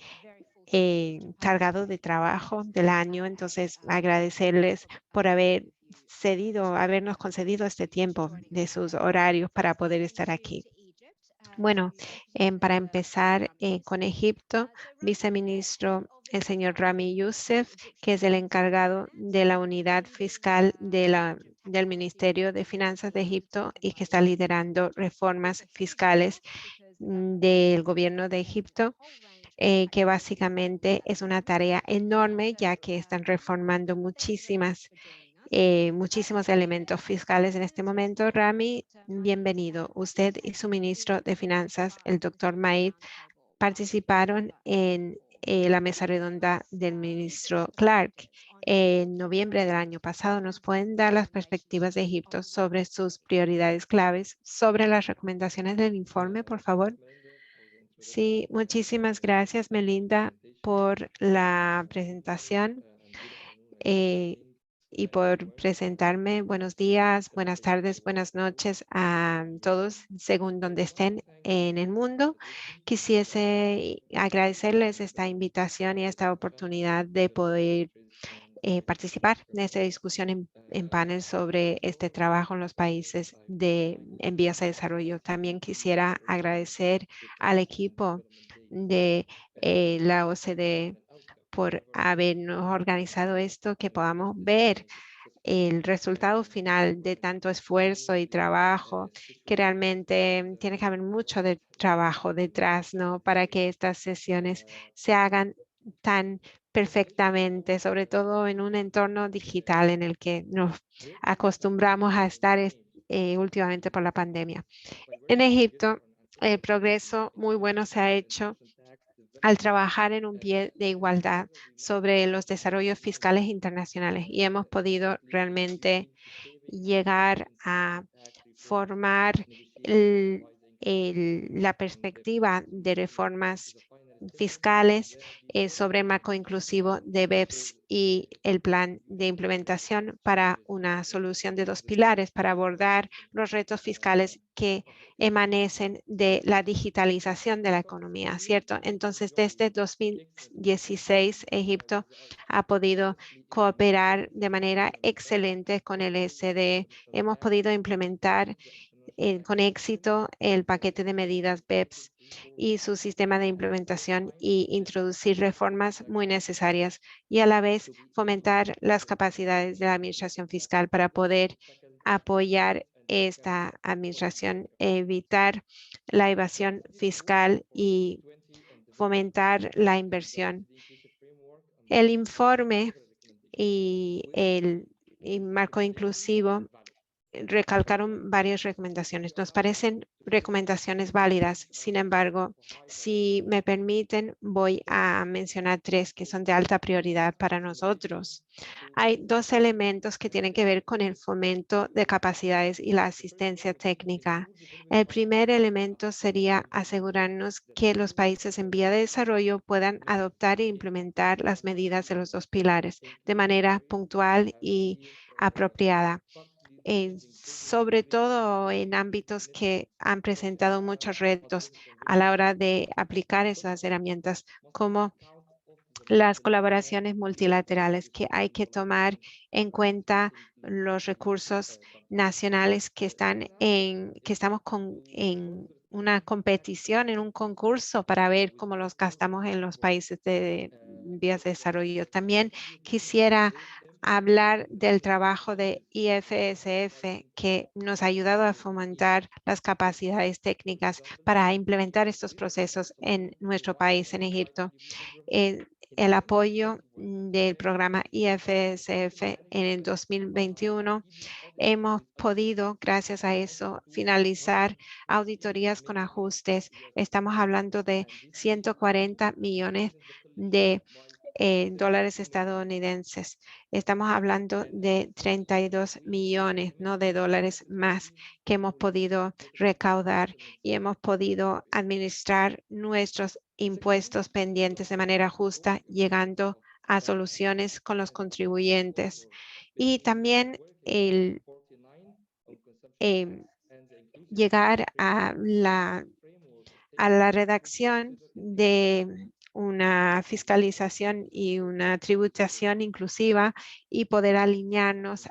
cargado de trabajo del año, entonces agradecerles por habernos concedido este tiempo de sus horarios para poder estar aquí. Bueno, para empezar con Egipto, viceministro el señor Rami Youssef, que es el encargado de la unidad fiscal del Ministerio de Finanzas de Egipto y que está liderando reformas fiscales del gobierno de Egipto. Que básicamente es una tarea enorme, ya que están reformando muchísimos elementos fiscales en este momento. Rami, bienvenido. Usted y su ministro de Finanzas, el doctor Maid, participaron en la mesa redonda del ministro Clark en noviembre del año pasado. ¿Nos pueden dar las perspectivas de Egipto sobre sus prioridades claves, sobre las recomendaciones del informe, por favor? Sí, muchísimas gracias, Melinda, por la presentación y por presentarme. Buenos días, buenas tardes, buenas noches a todos, según donde estén en el mundo. Quisiese agradecerles esta invitación y esta oportunidad de poder participar en esta discusión en panel sobre este trabajo en los países en vías de desarrollo. También quisiera agradecer al equipo de la OCDE por habernos organizado esto, que podamos ver el resultado final de tanto esfuerzo y trabajo, que realmente tiene que haber mucho de trabajo detrás, ¿no? Para que estas sesiones se hagan tan perfectamente, sobre todo en un entorno digital en el que nos acostumbramos a estar últimamente por la pandemia. En Egipto, el progreso muy bueno se ha hecho al trabajar en un pie de igualdad sobre los desarrollos fiscales internacionales y hemos podido realmente llegar a formar la perspectiva de reformas fiscales sobre el marco inclusivo de BEPS y el plan de implementación para una solución de 2 pilares para abordar los retos fiscales que emanecen de la digitalización de la economía, ¿cierto? Entonces, desde 2016, Egipto ha podido cooperar de manera excelente con el SD. Hemos podido implementar con éxito el paquete de medidas BEPS y su sistema de implementación y introducir reformas muy necesarias y a la vez fomentar las capacidades de la administración fiscal para poder apoyar esta administración, evitar la evasión fiscal y fomentar la inversión. El informe y el marco inclusivo recalcaron varias recomendaciones. Nos parecen recomendaciones válidas. Sin embargo, si me permiten, voy a mencionar 3 que son de alta prioridad para nosotros. Hay 2 elementos que tienen que ver con el fomento de capacidades y la asistencia técnica. El primer elemento sería asegurarnos que los países en vía de desarrollo puedan adoptar e implementar las medidas de los 2 pilares de manera puntual y apropiada. Sobre todo en ámbitos que han presentado muchos retos a la hora de aplicar esas herramientas, como las colaboraciones multilaterales, que hay que tomar en cuenta los recursos nacionales que estamos en una competición, en un concurso para ver cómo los gastamos en los países de vías de desarrollo. También quisiera hablar del trabajo de IFSF, que nos ha ayudado a fomentar las capacidades técnicas para implementar estos procesos en nuestro país, en Egipto. El apoyo del programa IFSF en el 2021, hemos podido, gracias a eso, finalizar auditorías con ajustes. Estamos hablando de 140 millones de dólares estadounidenses. Estamos hablando de 32 millones, ¿no?, de dólares más que hemos podido recaudar y hemos podido administrar nuestros impuestos pendientes de manera justa, llegando a soluciones con los contribuyentes. Y también el llegar a la redacción de una fiscalización y una tributación inclusiva y poder alinearnos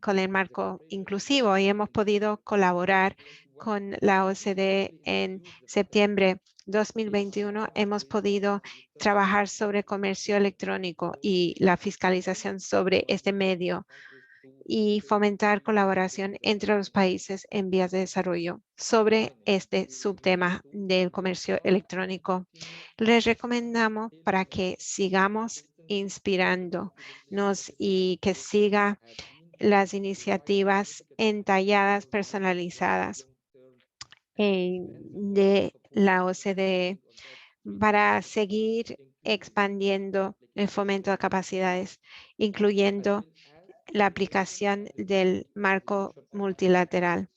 con el marco inclusivo. Y hemos podido colaborar con la OCDE en septiembre 2021. Hemos podido trabajar sobre comercio electrónico y la fiscalización sobre este medio y fomentar colaboración entre los países en vías de desarrollo sobre este subtema del comercio electrónico. Les recomendamos para que sigamos inspirándonos y que siga las iniciativas entalladas, personalizadas de la OCDE para seguir expandiendo el fomento de capacidades, incluyendo la aplicación del marco multilateral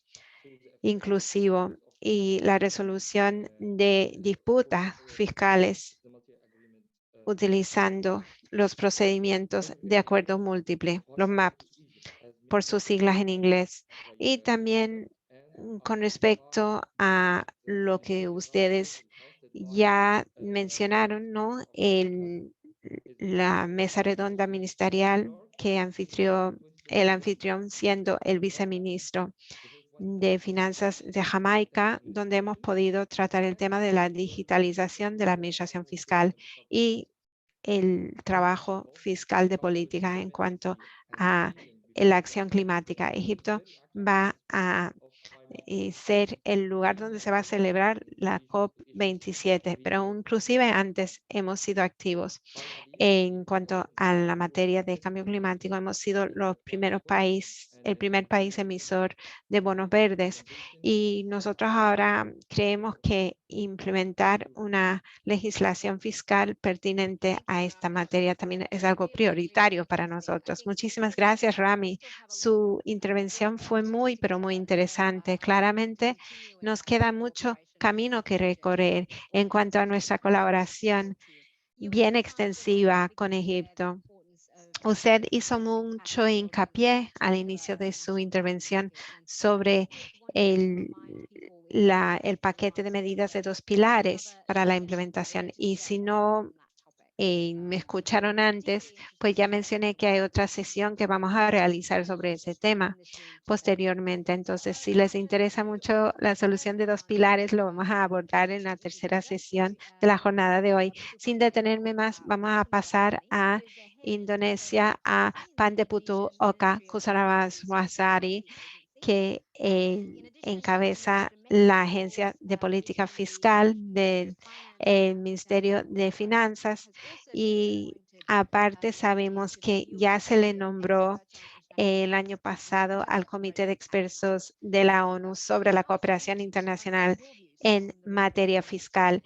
inclusivo y la resolución de disputas fiscales utilizando los procedimientos de acuerdo múltiple, los MAP, por sus siglas en inglés. Y también con respecto a lo que ustedes ya mencionaron, ¿no?, la mesa redonda ministerial que el anfitrión siendo el viceministro de Finanzas de Jamaica, donde hemos podido tratar el tema de la digitalización de la administración fiscal y el trabajo fiscal de política en cuanto a la acción climática. Egipto va a ser el lugar donde se va a celebrar la COP27, pero inclusive antes hemos sido activos en cuanto a la materia de cambio climático. Hemos sido los primeros países el primer país emisor de bonos verdes. Y nosotros ahora creemos que implementar una legislación fiscal pertinente a esta materia también es algo prioritario para nosotros. Muchísimas gracias, Rami. Su intervención fue muy, pero muy interesante. Claramente nos queda mucho camino que recorrer en cuanto a nuestra colaboración bien extensiva con Egipto. Usted hizo mucho hincapié al inicio de su intervención sobre el paquete de medidas de 2 pilares para la implementación. Y si no me escucharon antes, pues ya mencioné que hay otra sesión que vamos a realizar sobre ese tema posteriormente. Entonces, si les interesa mucho la solución de 2 pilares, lo vamos a abordar en la tercera sesión de la jornada de hoy. Sin detenerme más, vamos a pasar a Indonesia, a Pandeputu Oka Kusarawasari, que encabeza la Agencia de Política Fiscal del Ministerio de Finanzas. Y aparte sabemos que ya se le nombró el año pasado al Comité de Expertos de la ONU sobre la cooperación internacional en materia fiscal.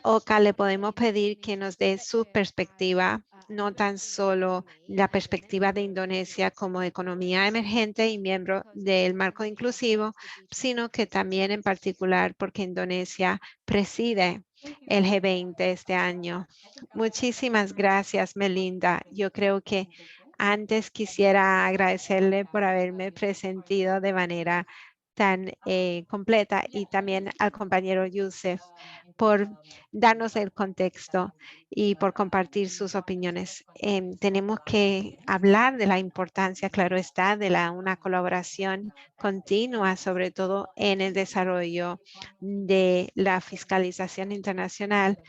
Oka le podemos pedir que nos dé su perspectiva, no tan solo la perspectiva de Indonesia como economía emergente y miembro del marco inclusivo, sino que también en particular porque Indonesia preside el G20 este año. Muchísimas gracias, Melinda. Yo creo que antes quisiera agradecerle por haberme presentado de manera tan completa y también al compañero Youssef por darnos el contexto y por compartir sus opiniones. Tenemos que hablar de la importancia, claro está, de una colaboración continua, sobre todo en el desarrollo de la fiscalización internacional.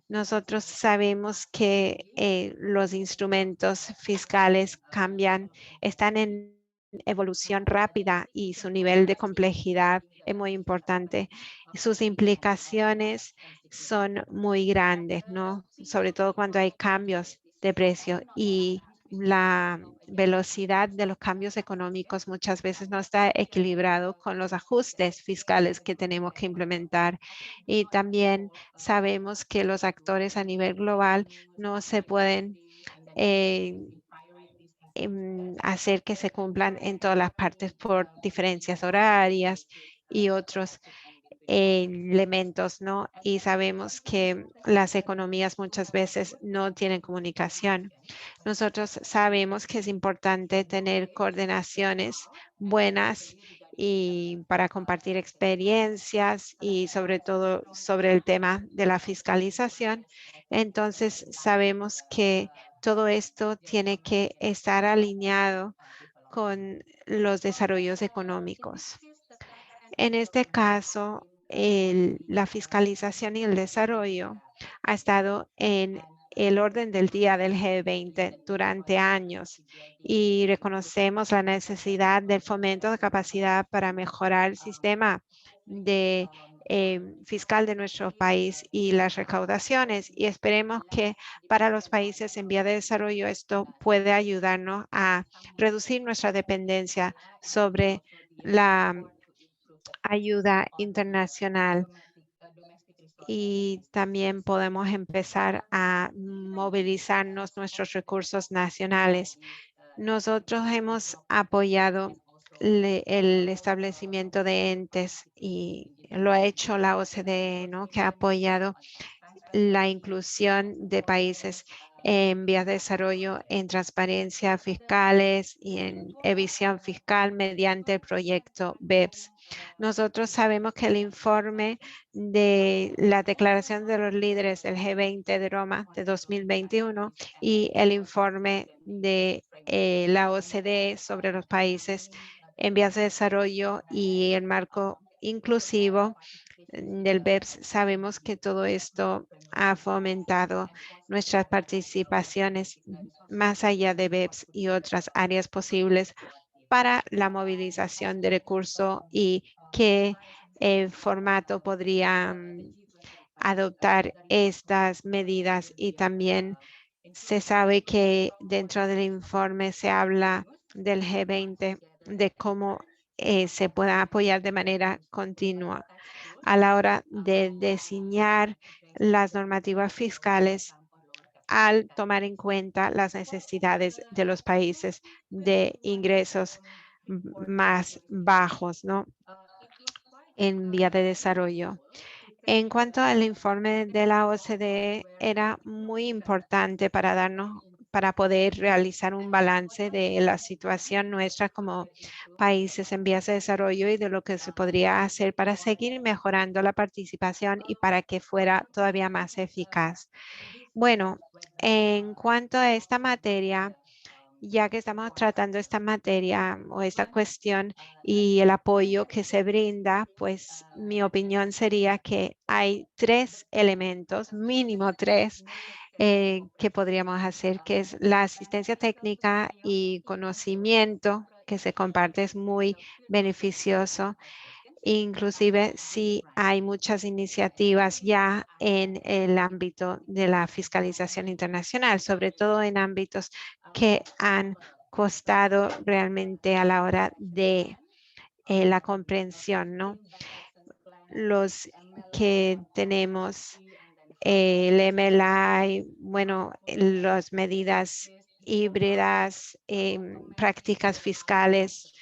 Nosotros sabemos que los instrumentos fiscales cambian, están en evolución rápida y su nivel de complejidad es muy importante. Sus implicaciones son muy grandes, ¿no? Sobre todo cuando hay cambios de precio y la velocidad de los cambios económicos muchas veces no está equilibrado con los ajustes fiscales que tenemos que implementar. Y también sabemos que los actores a nivel global no se pueden hacer que se cumplan en todas las partes por diferencias horarias y otros elementos, ¿no? Y sabemos que las economías muchas veces no tienen comunicación. Nosotros sabemos que es importante tener coordinaciones buenas y para compartir experiencias y sobre todo sobre el tema de la fiscalización. Entonces sabemos que todo esto tiene que estar alineado con los desarrollos económicos. En este caso, la fiscalización y el desarrollo ha estado en el orden del día del G20 durante años y reconocemos la necesidad del fomento de capacidad para mejorar el sistema de fiscal de nuestro país y las recaudaciones, y esperemos que para los países en vía de desarrollo esto puede ayudarnos a reducir nuestra dependencia sobre la ayuda internacional, y también podemos empezar a movilizarnos nuestros recursos nacionales. Nosotros hemos apoyado el establecimiento de entes y lo ha hecho la OCDE, ¿no? Que ha apoyado la inclusión de países en vías de desarrollo en transparencia fiscales y en evasión fiscal mediante el proyecto BEPS. Nosotros sabemos que el informe de la Declaración de los Líderes del G20 de Roma de 2021 y el informe de la OCDE sobre los países en vías de desarrollo y el marco inclusivo del BEPS, sabemos que todo esto ha fomentado nuestras participaciones más allá de BEPS y otras áreas posibles para la movilización de recursos y qué formato podría adoptar estas medidas. Y también se sabe que dentro del informe se habla del G20 de cómo se pueda apoyar de manera continua a la hora de diseñar las normativas fiscales al tomar en cuenta las necesidades de los países de ingresos más bajos, ¿no? En vía de desarrollo. En cuanto al informe de la OCDE, era muy importante para poder realizar un balance de la situación nuestra como países en vías de desarrollo y de lo que se podría hacer para seguir mejorando la participación y para que fuera todavía más eficaz. Bueno, en cuanto a esta materia, ya que estamos tratando esta materia o esta cuestión y el apoyo que se brinda, pues mi opinión sería que hay 3 elementos, mínimo 3, que podríamos hacer, que es la asistencia técnica y conocimiento que se comparte es muy beneficioso. Inclusive si hay muchas iniciativas ya en el ámbito de la fiscalización internacional, sobre todo en ámbitos que han costado realmente a la hora de la comprensión, ¿no? Los que tenemos el MLI, bueno, las medidas híbridas, prácticas fiscales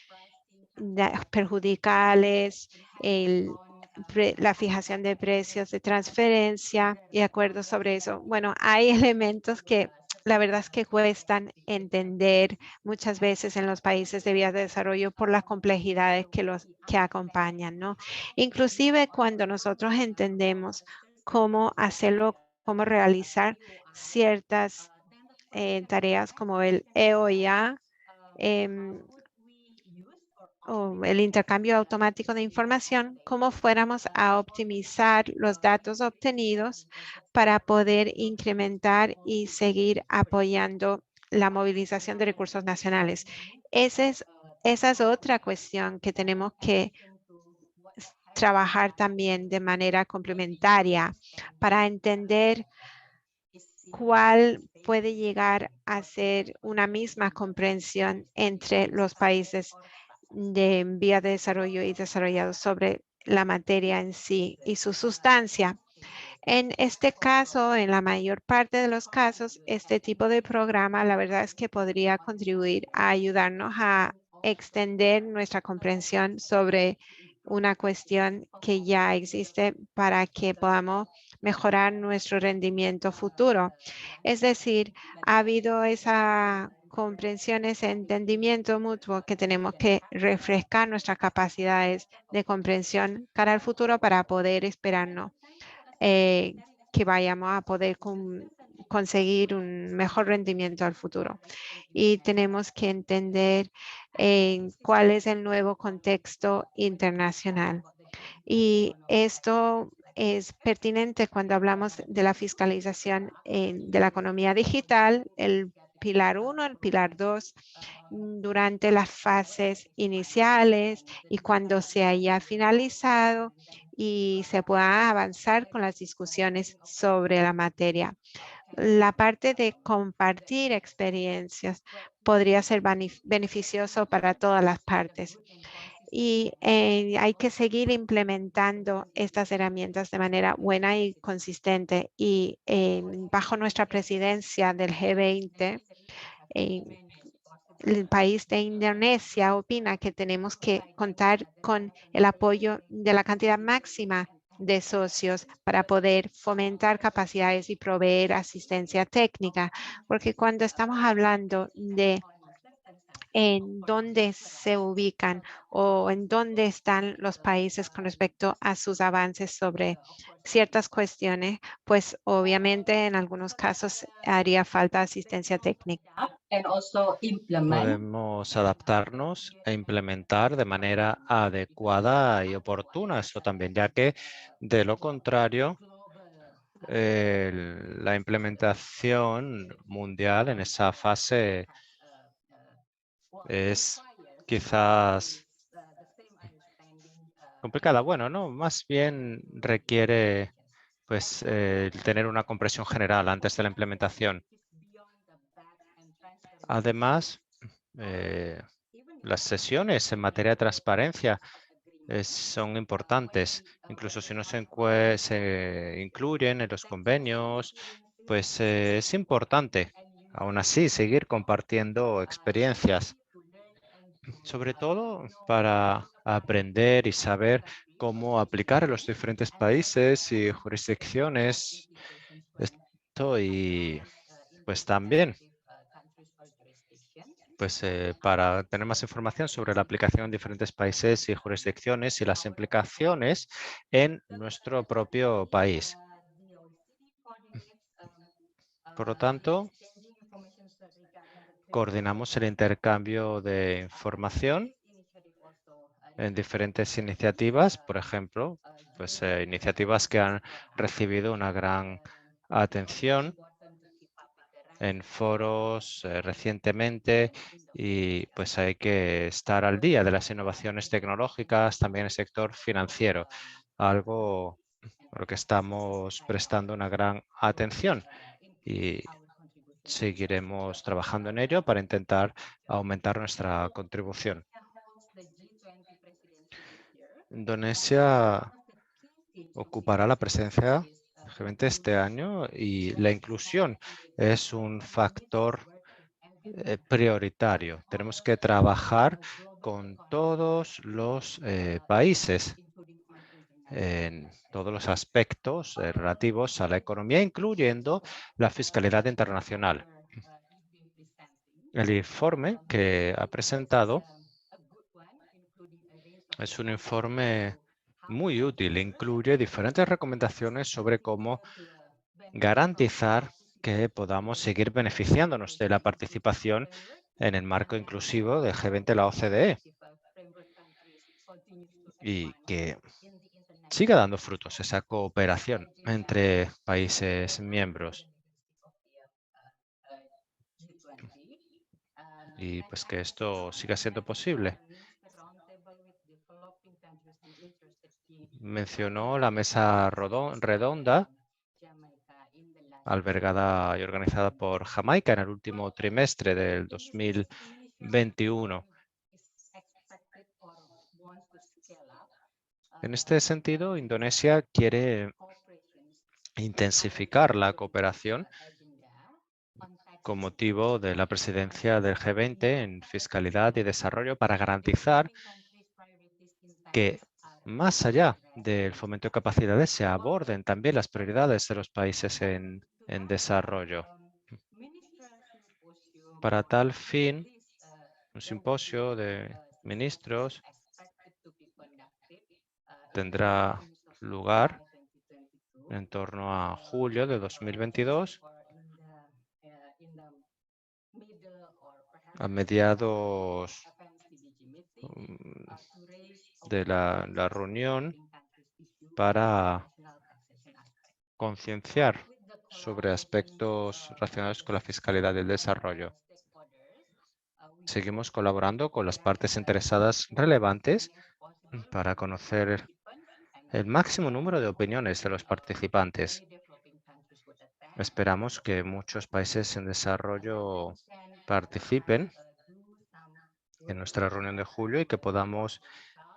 perjudiciales, la fijación de precios de transferencia y acuerdos sobre eso. Bueno, hay elementos que la verdad es que cuestan entender muchas veces en los países de vías de desarrollo por las complejidades que acompañan, ¿no? Inclusive cuando nosotros entendemos cómo hacerlo, cómo realizar ciertas tareas como el EOIA, o el intercambio automático de información, cómo fuéramos a optimizar los datos obtenidos para poder incrementar y seguir apoyando la movilización de recursos nacionales. Esa es otra cuestión que tenemos que trabajar también de manera complementaria para entender cuál puede llegar a ser una misma comprensión entre los países de vía de desarrollo y desarrollados sobre la materia en sí y su sustancia. En este caso, en la mayor parte de los casos, este tipo de programa, la verdad es que podría contribuir a ayudarnos a extender nuestra comprensión sobre una cuestión que ya existe para que podamos mejorar nuestro rendimiento futuro. Es decir, ha habido esa comprensión, ese entendimiento mutuo que tenemos que refrescar nuestras capacidades de comprensión cara al futuro para poder esperarnos que vayamos a poder conseguir un mejor rendimiento al futuro. Y tenemos que entender cuál es el nuevo contexto internacional. Y esto es pertinente cuando hablamos de la fiscalización de la economía digital, el pilar 1, el pilar 2, durante las fases iniciales y cuando se haya finalizado y se pueda avanzar con las discusiones sobre la materia. La parte de compartir experiencias podría ser beneficioso para todas las partes. Y hay que seguir implementando estas herramientas de manera buena y consistente. Y bajo nuestra presidencia del G20, el país de Indonesia opina que tenemos que contar con el apoyo de la cantidad máxima de socios para poder fomentar capacidades y proveer asistencia técnica, porque cuando estamos hablando de en dónde se ubican o en dónde están los países con respecto a sus avances sobre ciertas cuestiones, pues obviamente en algunos casos haría falta asistencia técnica. Podemos adaptarnos e implementar de manera adecuada y oportuna esto también, ya que de lo contrario, la implementación mundial en esa fase es quizás complicada. Bueno, no, más bien requiere pues tener una comprensión general antes de la implementación. Además, las sesiones en materia de transparencia son importantes, incluso si no se incluyen en los convenios, pues es importante, aún así, seguir compartiendo experiencias, sobre todo para aprender y saber cómo aplicar en los diferentes países y jurisdicciones esto y pues también para tener más información sobre la aplicación en diferentes países y jurisdicciones y las implicaciones en nuestro propio país. Por lo tanto, coordinamos el intercambio de información en diferentes iniciativas, por ejemplo, pues iniciativas que han recibido una gran atención en foros recientemente y pues hay que estar al día de las innovaciones tecnológicas, también en el sector financiero, algo a lo que estamos prestando una gran atención y seguiremos trabajando en ello para intentar aumentar nuestra contribución. Indonesia ocupará la presidencia G20 este año y la inclusión es un factor prioritario. Tenemos que trabajar con todos los países en todos los aspectos relativos a la economía, incluyendo la fiscalidad internacional. El informe que ha presentado es un informe muy útil. Incluye diferentes recomendaciones sobre cómo garantizar que podamos seguir beneficiándonos de la participación en el marco inclusivo de G20 de la OCDE y que siga dando frutos esa cooperación entre países miembros y pues que esto siga siendo posible. Mencionó la mesa redonda albergada y organizada por Jamaica en el último trimestre del 2021. En este sentido, Indonesia quiere intensificar la cooperación con motivo de la presidencia del G20 en fiscalidad y desarrollo para garantizar que más allá del fomento de capacidades se aborden también las prioridades de los países en desarrollo. Para tal fin, un simposio de ministros tendrá lugar en torno a julio de 2022, a mediados de la reunión para concienciar sobre aspectos relacionados con la fiscalidad del desarrollo. Seguimos colaborando con las partes interesadas relevantes para conocer el máximo número de opiniones de los participantes. Esperamos que muchos países en desarrollo participen en nuestra reunión de julio y que podamos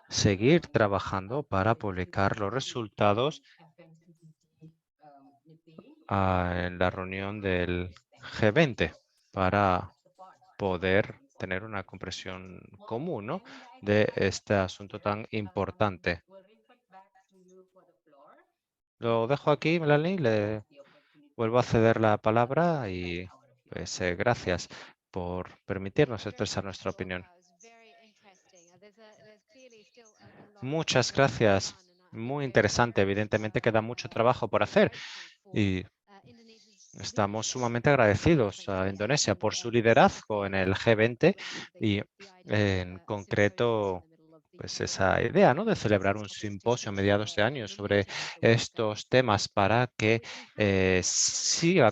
seguir trabajando para publicar los resultados en la reunión del G20 para poder tener una comprensión común, ¿no?, de este asunto tan importante. Lo dejo aquí, Melanie, le vuelvo a ceder la palabra y pues, gracias por permitirnos expresar nuestra opinión. Muchas gracias. Muy interesante. Evidentemente queda mucho trabajo por hacer y estamos sumamente agradecidos a Indonesia por su liderazgo en el G20 y en concreto pues esa idea, ¿no?, de celebrar un simposio a mediados de año sobre estos temas para que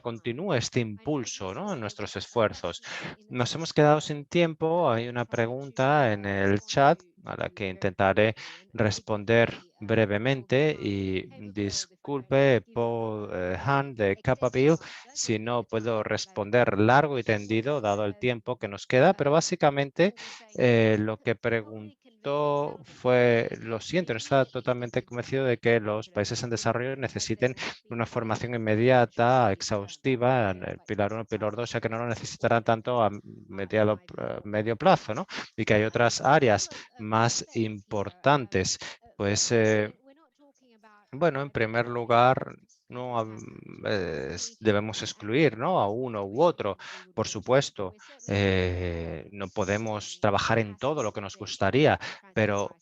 continúe este impulso, ¿no?, en nuestros esfuerzos. Nos hemos quedado sin tiempo. Hay una pregunta en el chat a la que intentaré responder brevemente y disculpe Paul Han de Capaville si no puedo responder largo y tendido dado el tiempo que nos queda, pero básicamente lo que preguntó fue lo siguiente: no está totalmente convencido de que los países en desarrollo necesiten una formación inmediata, exhaustiva, en el pilar 1, pilar 2, ya que no lo necesitarán tanto a medio plazo, ¿no? Y que hay otras áreas más importantes. Pues, bueno, en primer lugar, no debemos excluir, ¿no?, a uno u otro. Por supuesto, no podemos trabajar en todo lo que nos gustaría, pero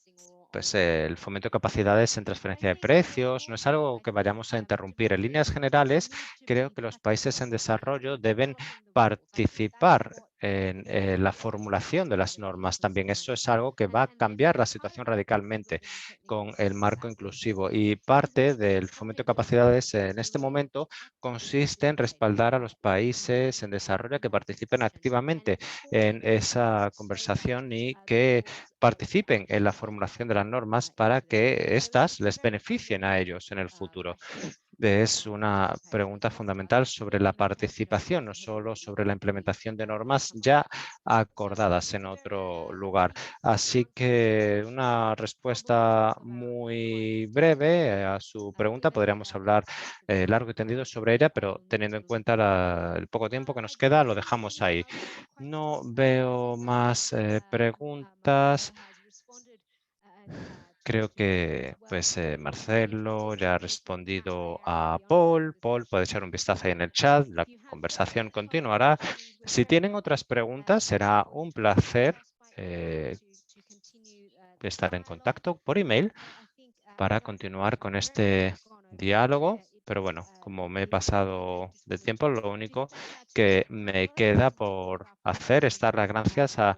pues, el fomento de capacidades en transferencia de precios no es algo que vayamos a interrumpir. En líneas generales, creo que los países en desarrollo deben participar en la formulación de las normas. También eso es algo que va a cambiar la situación radicalmente con el marco inclusivo, y parte del fomento de capacidades en este momento consiste en respaldar a los países en desarrollo que participen activamente en esa conversación y que participen en la formulación de las normas para que éstas les beneficien a ellos en el futuro. Es una pregunta fundamental sobre la participación, no solo sobre la implementación de normas ya acordadas en otro lugar. Así que una respuesta muy breve a su pregunta. Podríamos hablar largo y tendido sobre ella, pero teniendo en cuenta el poco tiempo que nos queda, lo dejamos ahí. No veo más preguntas. Creo que pues Marcelo ya ha respondido a Paul. Paul puede echar un vistazo ahí en el chat. La conversación continuará. Si tienen otras preguntas, será un placer estar en contacto por email para continuar con este diálogo. Pero bueno, como me he pasado de tiempo, lo único que me queda por hacer es dar las gracias a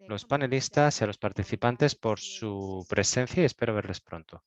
los panelistas y a los participantes por su presencia, y espero verles pronto.